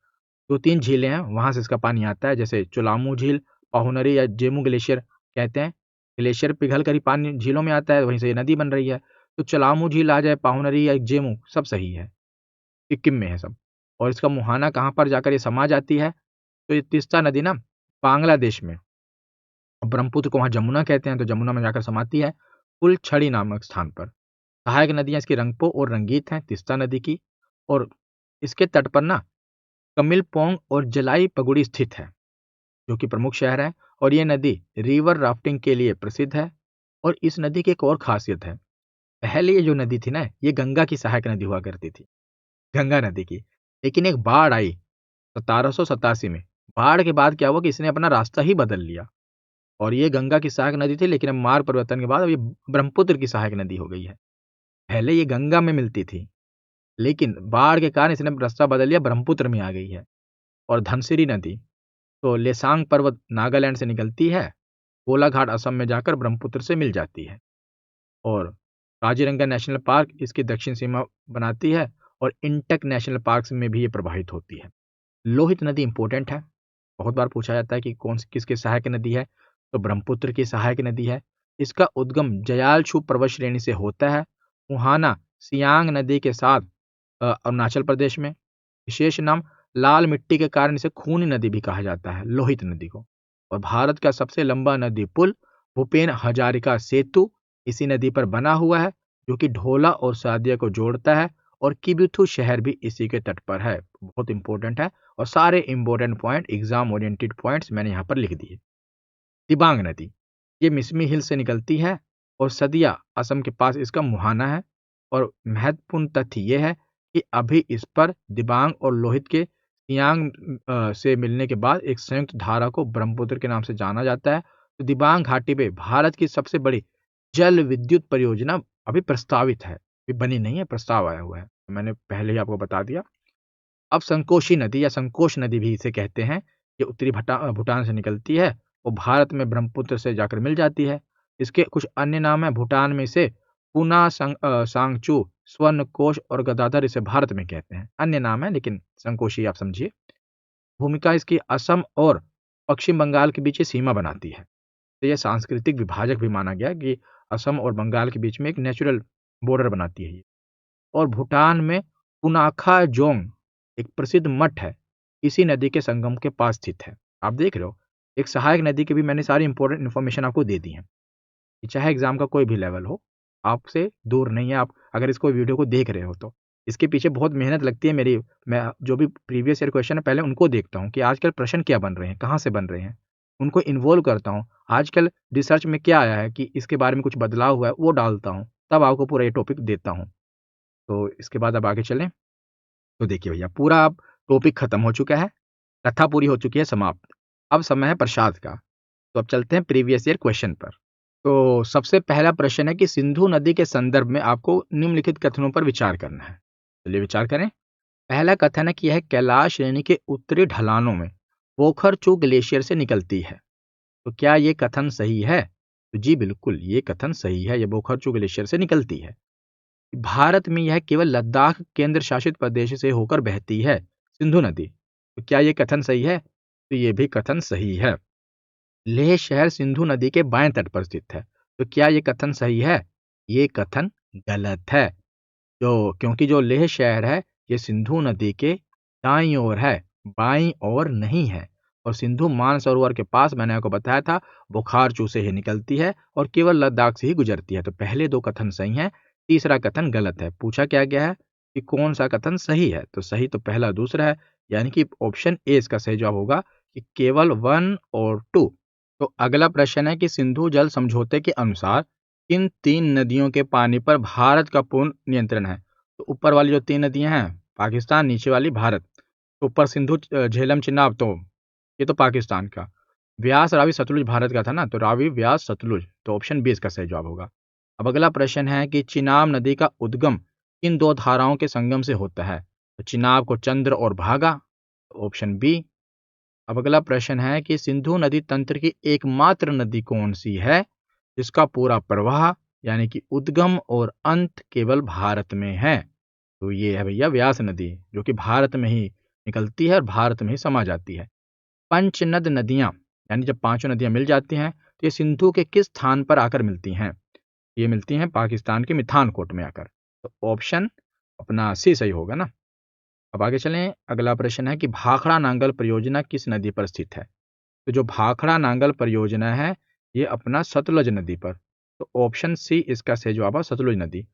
2-3 झीलें हैं, वहां से इसका पानी आता है, जैसे चुलामू झील, पाहुनरी या जेमू ग्लेशियर कहते हैं। ग्लेशियर पिघल कर ही पानी झीलों में आता है, वहीं से ये नदी बन रही है। तो चुलामू झील आ जाए, पाहुनरी या जेमू, सब सही है, सिक्किम में है सब। और इसका मुहाना कहाँ पर जाकर ये समा जाती है? तो ये तीस्ता नदी ना बांग्लादेश में, ब्रह्मपुत्र को वहाँ जमुना कहते हैं, तो जमुना में जाकर समाती है फुलछड़ी नामक स्थान पर। सहायक नदियाँ इसकी रंगपो और रंगीत हैं, तीस्ता नदी की। और इसके तट पर ना कमिलपोंग और जलाई पगुड़ी स्थित है, जो कि प्रमुख शहर है। और ये नदी रिवर राफ्टिंग के लिए प्रसिद्ध है। और इस नदी की एक और खासियत है, पहले ये जो नदी थी ना, ये गंगा की सहायक नदी हुआ करती थी, गंगा नदी की। लेकिन एक बाढ़ आई 1787 में। बाढ़ के बाद क्या हुआ कि इसने अपना रास्ता ही बदल लिया, और ये गंगा की सहायक नदी थी, लेकिन अब मार्ग परिवर्तन के बाद अब ये ब्रह्मपुत्र की सहायक नदी हो गई है। पहले ये गंगा में मिलती थी, लेकिन बाढ़ के कारण इसने रास्ता बदल लिया, ब्रह्मपुत्र में आ गई है। और धनसिरी नदी, तो लेसांग पर्वत नागालैंड से निकलती है, कोलाघाट असम में जाकर ब्रह्मपुत्र से मिल जाती है। और काजीरंगा नेशनल पार्क इसकी दक्षिण सीमा बनाती है, और इंटक नेशनल पार्क में भी ये प्रवाहित होती है। लोहित नदी इंपॉर्टेंट है, बहुत बार पूछा जाता है कि कौन सी किसकी सहायक नदी है, तो ब्रह्मपुत्र की सहायक नदी है। इसका उद्गम जयालछू पर्वत श्रेणी से होता है। मुहाना सियांग नदी के साथ अरुणाचल प्रदेश में। विशेष नाम, लाल मिट्टी के कारण इसे खूनी नदी भी कहा जाता है, लोहित नदी को। और भारत का सबसे लंबा नदी पुल भूपेन हजारिका सेतु इसी नदी पर बना हुआ है, जो कि ढोला और सादिया को जोड़ता है। और किबिथु शहर भी इसी के तट पर है, बहुत इंपॉर्टेंट है। और सारे important point, exam oriented points मैंने यहाँ पर लिख दिए। दिबांग नदी, ये मिसमी हिल से निकलती है और सदिया असम के पास इसका मुहाना है। और महत्वपूर्ण तथ्य ये है कि अभी इस पर दिबांग और लोहित के सियांग से मिलने के बाद एक संयुक्त धारा को ब्रह्मपुत्र के नाम से जाना जाता है। तो दिबांग घाटी में भारत की सबसे बड़ी जल विद्युत परियोजना अभी प्रस्तावित है, अभी बनी नहीं है, प्रस्ताव आया हुआ है, तो मैंने पहले ही आपको बता दिया। अब संकोशी नदी या संकोश नदी भी इसे कहते हैं, ये उत्तरी भूटान से निकलती है और भारत में ब्रह्मपुत्र से जाकर मिल जाती है। इसके कुछ अन्य नाम है, भूटान में इसे पुना सांगचू, स्वर्णकोश और गदाधर इसे भारत में कहते हैं। अन्य नाम है लेकिन संकोशी आप समझिए। भूमिका इसकी असम और पश्चिम बंगाल के बीच ये सीमा बनाती है। तो यह सांस्कृतिक विभाजक भी माना गया कि असम और बंगाल के बीच में एक नेचुरल बॉर्डर बनाती है ये। और भूटान में पुनाखा जोंग एक प्रसिद्ध मठ है, इसी नदी के संगम के पास स्थित है। आप देख रहे हो, एक सहायक नदी की भी मैंने सारी इंपॉर्टेंट इन्फॉर्मेशन आपको दे दी है, कि चाहे एग्जाम का कोई भी लेवल हो, आपसे दूर नहीं है। आप अगर इसको वीडियो को देख रहे हो तो इसके पीछे बहुत मेहनत लगती है मेरी। मैं जो भी प्रीवियस ईयर क्वेश्चन है पहले उनको देखता हूँ कि आजकल प्रश्न क्या बन रहे हैं, कहाँ से बन रहे हैं, उनको इन्वॉल्व करता हूँ। आजकल रिसर्च में क्या आया है कि इसके बारे में कुछ बदलाव हुआ है, वो डालता हूँ, तब आपको पूरा ये टॉपिक देता हूँ। तो इसके बाद अब आगे चलें। तो देखिए भैया, पूरा अब टॉपिक खत्म हो चुका है, कथा पूरी हो चुकी है समाप्त। अब समय है प्रसाद का। तो अब चलते हैं प्रीवियस ईयर क्वेश्चन पर। तो सबसे पहला प्रश्न है कि सिंधु नदी के संदर्भ में आपको निम्नलिखित कथनों पर विचार करना है। चलिए विचार करें। पहला कथन है कि यह कैलाश श्रेणी के उत्तरी ढलानों में पोखरचू ग्लेशियर से निकलती है। तो क्या ये कथन सही है? तो जी बिल्कुल, ये कथन सही है, ये पोखरचू ग्लेशियर से निकलती है। भारत में यह केवल लद्दाख केंद्र शासित प्रदेश से होकर बहती है, सिंधु नदी। तो क्या ये कथन सही है? तो ये भी कथन सही है। लेह शहर सिंधु नदी के बाएं तट पर स्थित है। तो क्या ये कथन सही है? ये कथन गलत है। क्योंकि जो लेह शहर है ये सिंधु नदी के दाईं ओर है, बाईं ओर नहीं है। और सिंधु मानसरोवर के पास मैंने आपको बताया था, बुखारचू से ही निकलती है और केवल लद्दाख से ही गुजरती है। तो पहले दो कथन सही हैं, तीसरा कथन गलत है। पूछा क्या गया है कि कौन सा कथन सही है, तो सही तो पहला दूसरा है, यानी कि ऑप्शन ए इसका सही जवाब होगा कि केवल 1 और 2। तो अगला प्रश्न है कि सिंधु जल समझौते के अनुसार किन 3 नदियों के पानी पर भारत का पूर्ण नियंत्रण है? तो ऊपर वाली जो 3 नदियां हैं पाकिस्तान, नीचे वाली भारत। तो ऊपर सिंधु, झेलम, चिनाब, तो ये तो पाकिस्तान का। व्यास, रावी, सतलुज भारत का था ना, तो रावी, व्यास, सतलुज, तो ऑप्शन बी इसका सही जवाब होगा। अब अगला प्रश्न है कि चिनाब नदी का उद्गम किन दो धाराओं के संगम से होता है? तो चिनाब को चंद्र और भागा, ऑप्शन बी। अब अगला प्रश्न है कि सिंधु नदी तंत्र की एकमात्र नदी कौन सी है जिसका पूरा प्रवाह यानी कि उद्गम और अंत केवल भारत में है? तो ये है भैया व्यास नदी, जो कि भारत में ही निकलती है और भारत में ही समा जाती है। पंचनद नदियां, यानी जब पांचों नदियां मिल जाती हैं तो ये सिंधु के किस स्थान पर आकर मिलती हैं? ये मिलती हैं पाकिस्तान के मिठानकोट में आकर। तो ऑप्शन अपना सी सही होगा ना। अब आगे चलें। अगला प्रश्न है कि भाखड़ा नांगल परियोजना किस नदी पर स्थित है? तो जो भाखड़ा नांगल परियोजना है ये अपना सतलुज नदी पर। तो ऑप्शन सी इसका सही जवाब है, सतलुज नदी।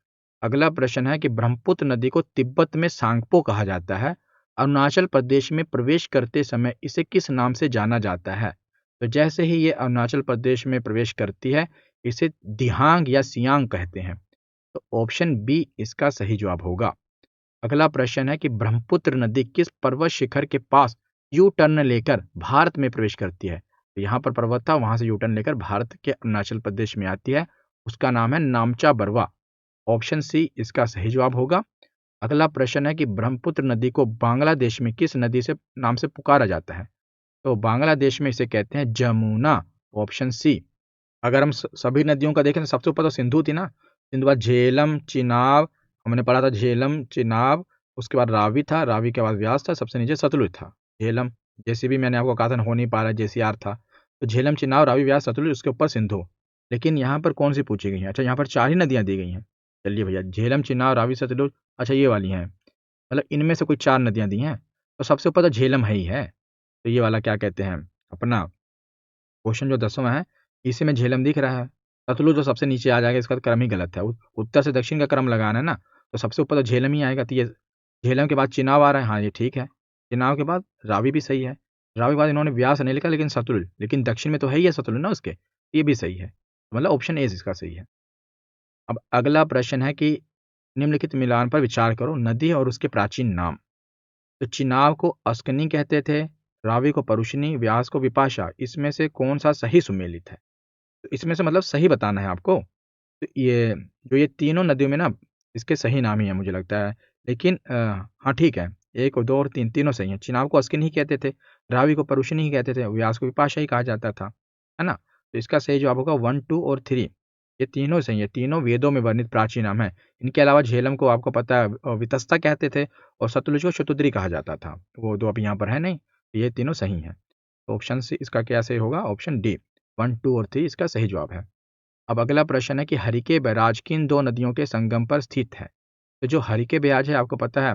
अगला प्रश्न है कि ब्रह्मपुत्र नदी को तिब्बत में सांगपो कहा जाता है, अरुणाचल प्रदेश में प्रवेश करते समय इसे किस नाम से जाना जाता है? तो जैसे ही ये अरुणाचल प्रदेश में प्रवेश करती है इसे दिहांग या सियांग कहते हैं। तो ऑप्शन बी इसका सही जवाब होगा। अगला प्रश्न है कि ब्रह्मपुत्र नदी किस पर्वत शिखर के पास यू टर्न लेकर भारत में प्रवेश करती है? तो यहाँ पर पर्वत था, वहां से यू टर्न लेकर भारत के अरुणाचल प्रदेश में आती है, उसका नाम है नामचा बरवा। ऑप्शन सी इसका सही जवाब होगा। अगला प्रश्न है कि ब्रह्मपुत्र नदी को बांग्लादेश में किस नदी से नाम से पुकारा जाता है? तो बांग्लादेश में इसे कहते हैं जमुना, ऑप्शन सी। अगर हम सभी नदियों का देखें तो सबसे ऊपर तो सिंधु थी ना, सिंधु बाद झेलम, चिनाब, हमने पढ़ा था झेलम, चिनाब, उसके बाद रावी था, रावी के बाद व्यास था, सबसे नीचे सतलुज था। झेलम, जैसे भी मैंने आपको कहा था हो नहीं पा रहा, जेसीआर था, तो झेलम, चिनाब, रावी, व्यास, सतलुज, उसके ऊपर सिंधु। लेकिन यहाँ पर कौन सी पूछी गई है? अच्छा, यहाँ पर 4 ही नदियाँ दी गई हैं। चलिए भैया, झेलम, चिनाब, रावी, सतलुज, अच्छा ये वाली हैं। मतलब इनमें से कोई 4 नदियाँ दी हैं, तो सबसे ऊपर तो झेलम है ही है। तो ये वाला क्या कहते हैं अपना क्वेश्चन जो 10वां है, इसी में झेलम दिख रहा है। सतलुज जो सबसे नीचे आ जाएगा, इसका तो क्रम ही गलत है। उत्तर से दक्षिण का क्रम लगाना है ना, तो सबसे ऊपर तो झेलम ही आएगा। तो ये झेलम के बाद चिनाब आ रहा है, हाँ ये ठीक है। चिनाब के बाद रावी भी सही है। रावी के बाद इन्होंने व्यास नहीं लिखा, लेकिन सतलुज, लेकिन दक्षिण में तो है ही है सतलुज ना उसके, ये भी सही है। मतलब ऑप्शन ए इसका सही है। अब अगला प्रश्न है कि निम्नलिखित मिलान पर विचार करो, नदी और उसके प्राचीन नाम। तो चिनाब को अस्कनी कहते थे, रावी को परुशनी, व्यास को विपाशा। इसमें से कौन सा सही सुमेलित है? तो इसमें से मतलब सही बताना है आपको। तो ये तीनों नदियों में ना, इसके सही नाम ही है मुझे लगता है। लेकिन हाँ ठीक है, 1 और 2 और 3 तीनों सही हैं। चिनाब को अस्किन ही कहते थे, रावी को परुशनी ही कहते थे, व्यास को विपाशा ही कहा जाता था, है ना? तो इसका सही जवाब होगा 1, 2 और 3। ये तीनों सही है, तीनों वेदों में वर्णित प्राचीन नाम है। इनके अलावा झेलम को आपको पता है वितस्ता कहते थे, और सतलुज को शतुद्री कहा जाता था। वो 2 अब यहाँ पर है नहीं, ये तीनों सही हैं। तो ऑप्शन सी इसका क्या सही होगा? ऑप्शन डी, 1, 2 और 3 इसका सही जवाब है। अब अगला प्रश्न है कि हरिके बैराज किन 2 नदियों के संगम पर स्थित है? तो जो हरिके बैराज है आपको पता है,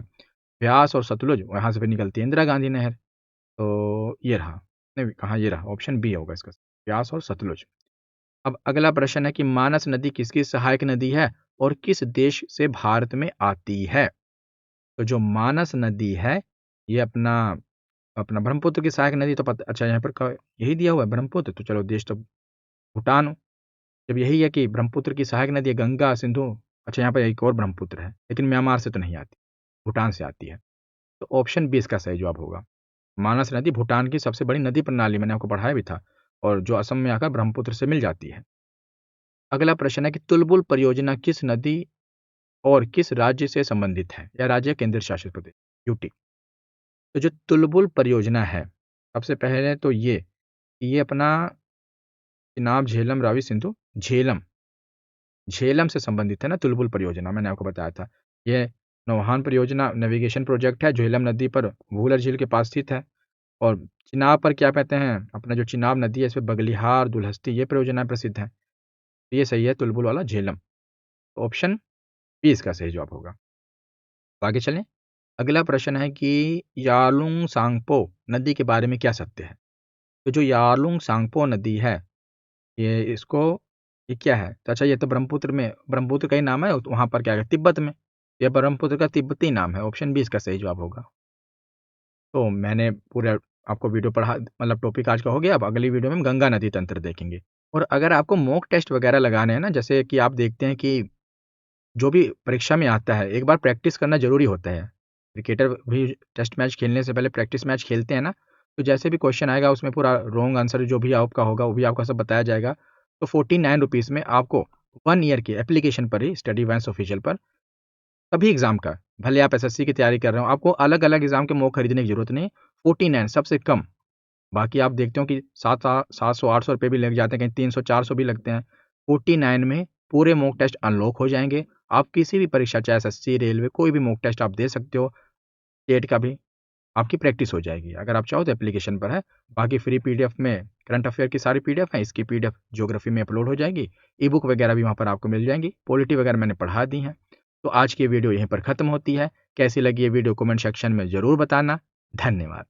ब्यास और सतलुज, वहाँ से फिर निकलती है इंदिरा गांधी नहर। तो ये रहा, नहीं कहाँ, ये रहा, ऑप्शन बी होगा इसका, ब्यास और सतलुज। अब अगला प्रश्न है कि मानस नदी किसकी सहायक नदी है और किस देश से भारत में आती है? तो जो मानस नदी है, ये अपना अपना ब्रह्मपुत्र की सहायक नदी तो पता, अच्छा यहाँ पर यही दिया हुआ है ब्रह्मपुत्र, तो चलो देश तो भूटान। जब यही है कि ब्रह्मपुत्र की सहायक नदी है गंगा, सिंधु, अच्छा यहाँ पर एक और ब्रह्मपुत्र है, लेकिन म्यांमार से तो नहीं आती, भूटान से आती है। तो ऑप्शन बी इसका सही जवाब होगा। मानस नदी भूटान की सबसे बड़ी नदी प्रणाली, मैंने आपको पढ़ाया भी था, और जो असम में आकर ब्रह्मपुत्र से मिल जाती है। अगला प्रश्न है कि तुलबुल परियोजना किस नदी और किस राज्य से संबंधित है, या राज्य केंद्र शासित प्रदेश यूटी। तो जो तुलबुल परियोजना है, सबसे पहले तो ये अपना चिनाब, झेलम, रावी, सिंधु, झेलम झेलम से संबंधित है ना तुलबुल परियोजना, मैंने आपको बताया था। ये नौहान परियोजना नेविगेशन प्रोजेक्ट है, झेलम नदी पर वूलर झील के पास स्थित है। और चिनाब पर क्या कहते हैं, अपना जो चिनाब नदी है, इस पर बगलिहार, दुल्हस्ती, ये परियोजनाएं प्रसिद्ध हैं। तो ये सही है तुलबुल वाला झेलम। ऑप्शन बी इसका सही जवाब होगा। तो आगे चलें। अगला प्रश्न है कि यालुंग सांगपो नदी के बारे में क्या सत्य है? तो जो यालुंग सांगपो नदी है, ये क्या है? तो अच्छा, ये तो ब्रह्मपुत्र का ही नाम है, तो वहाँ पर क्या है तिब्बत में, ये ब्रह्मपुत्र का तिब्बती नाम है। ऑप्शन बी इसका सही जवाब होगा। तो मैंने पूरा आपको वीडियो पढ़ा, मतलब टॉपिक आज का हो गया। अब अगली वीडियो में हम गंगा नदी तंत्र देखेंगे। और अगर आपको मॉक टेस्ट वगैरह लगाने हैं ना, जैसे कि आप देखते हैं कि जो भी परीक्षा में आता है, एक बार प्रैक्टिस करना ज़रूरी होता है। क्रिकेटर भी टेस्ट मैच खेलने से पहले प्रैक्टिस मैच खेलते हैं ना, तो जैसे भी क्वेश्चन आएगा उसमें पूरा रॉन्ग आंसर जो भी आपका होगा वो भी आपको सब बताया जाएगा। तो 49 रुपीज़ में आपको 1 ईयर की एप्लीकेशन पर ही, स्टडी वैंस ऑफिशियल पर, सभी एग्ज़ाम का, भले आप एसएससी की तैयारी कर रहे हो, आपको अलग-अलग एग्ज़ाम के मॉक खरीदने की ज़रूरत नहीं। 49 सबसे कम। बाकी आप देखते हो कि 700-800 रुपये भी लग जाते हैं, कहीं 300-400 भी लगते हैं। 49 में पूरे मॉक टेस्ट अनलॉक हो जाएँगे। आप किसी भी परीक्षा, चाहे एसएससी, रेलवे, कोई भी मॉक टेस्ट आप दे सकते हो। टेट का भी आपकी प्रैक्टिस हो जाएगी। अगर आप चाहो तो एप्लीकेशन पर है। बाकी फ्री पीडीएफ में करंट अफेयर की सारी पीडीएफ है, इसकी पीडीएफ ज्योग्राफी में अपलोड हो जाएगी। ई बुक वगैरह भी वहाँ पर आपको मिल जाएंगी। पॉलिटी वगैरह मैंने पढ़ा दी हैं। तो आज की वीडियो यहीं पर ख़त्म होती है। कैसी लगी ये वीडियो कमेंट सेक्शन में ज़रूर बताना। धन्यवाद।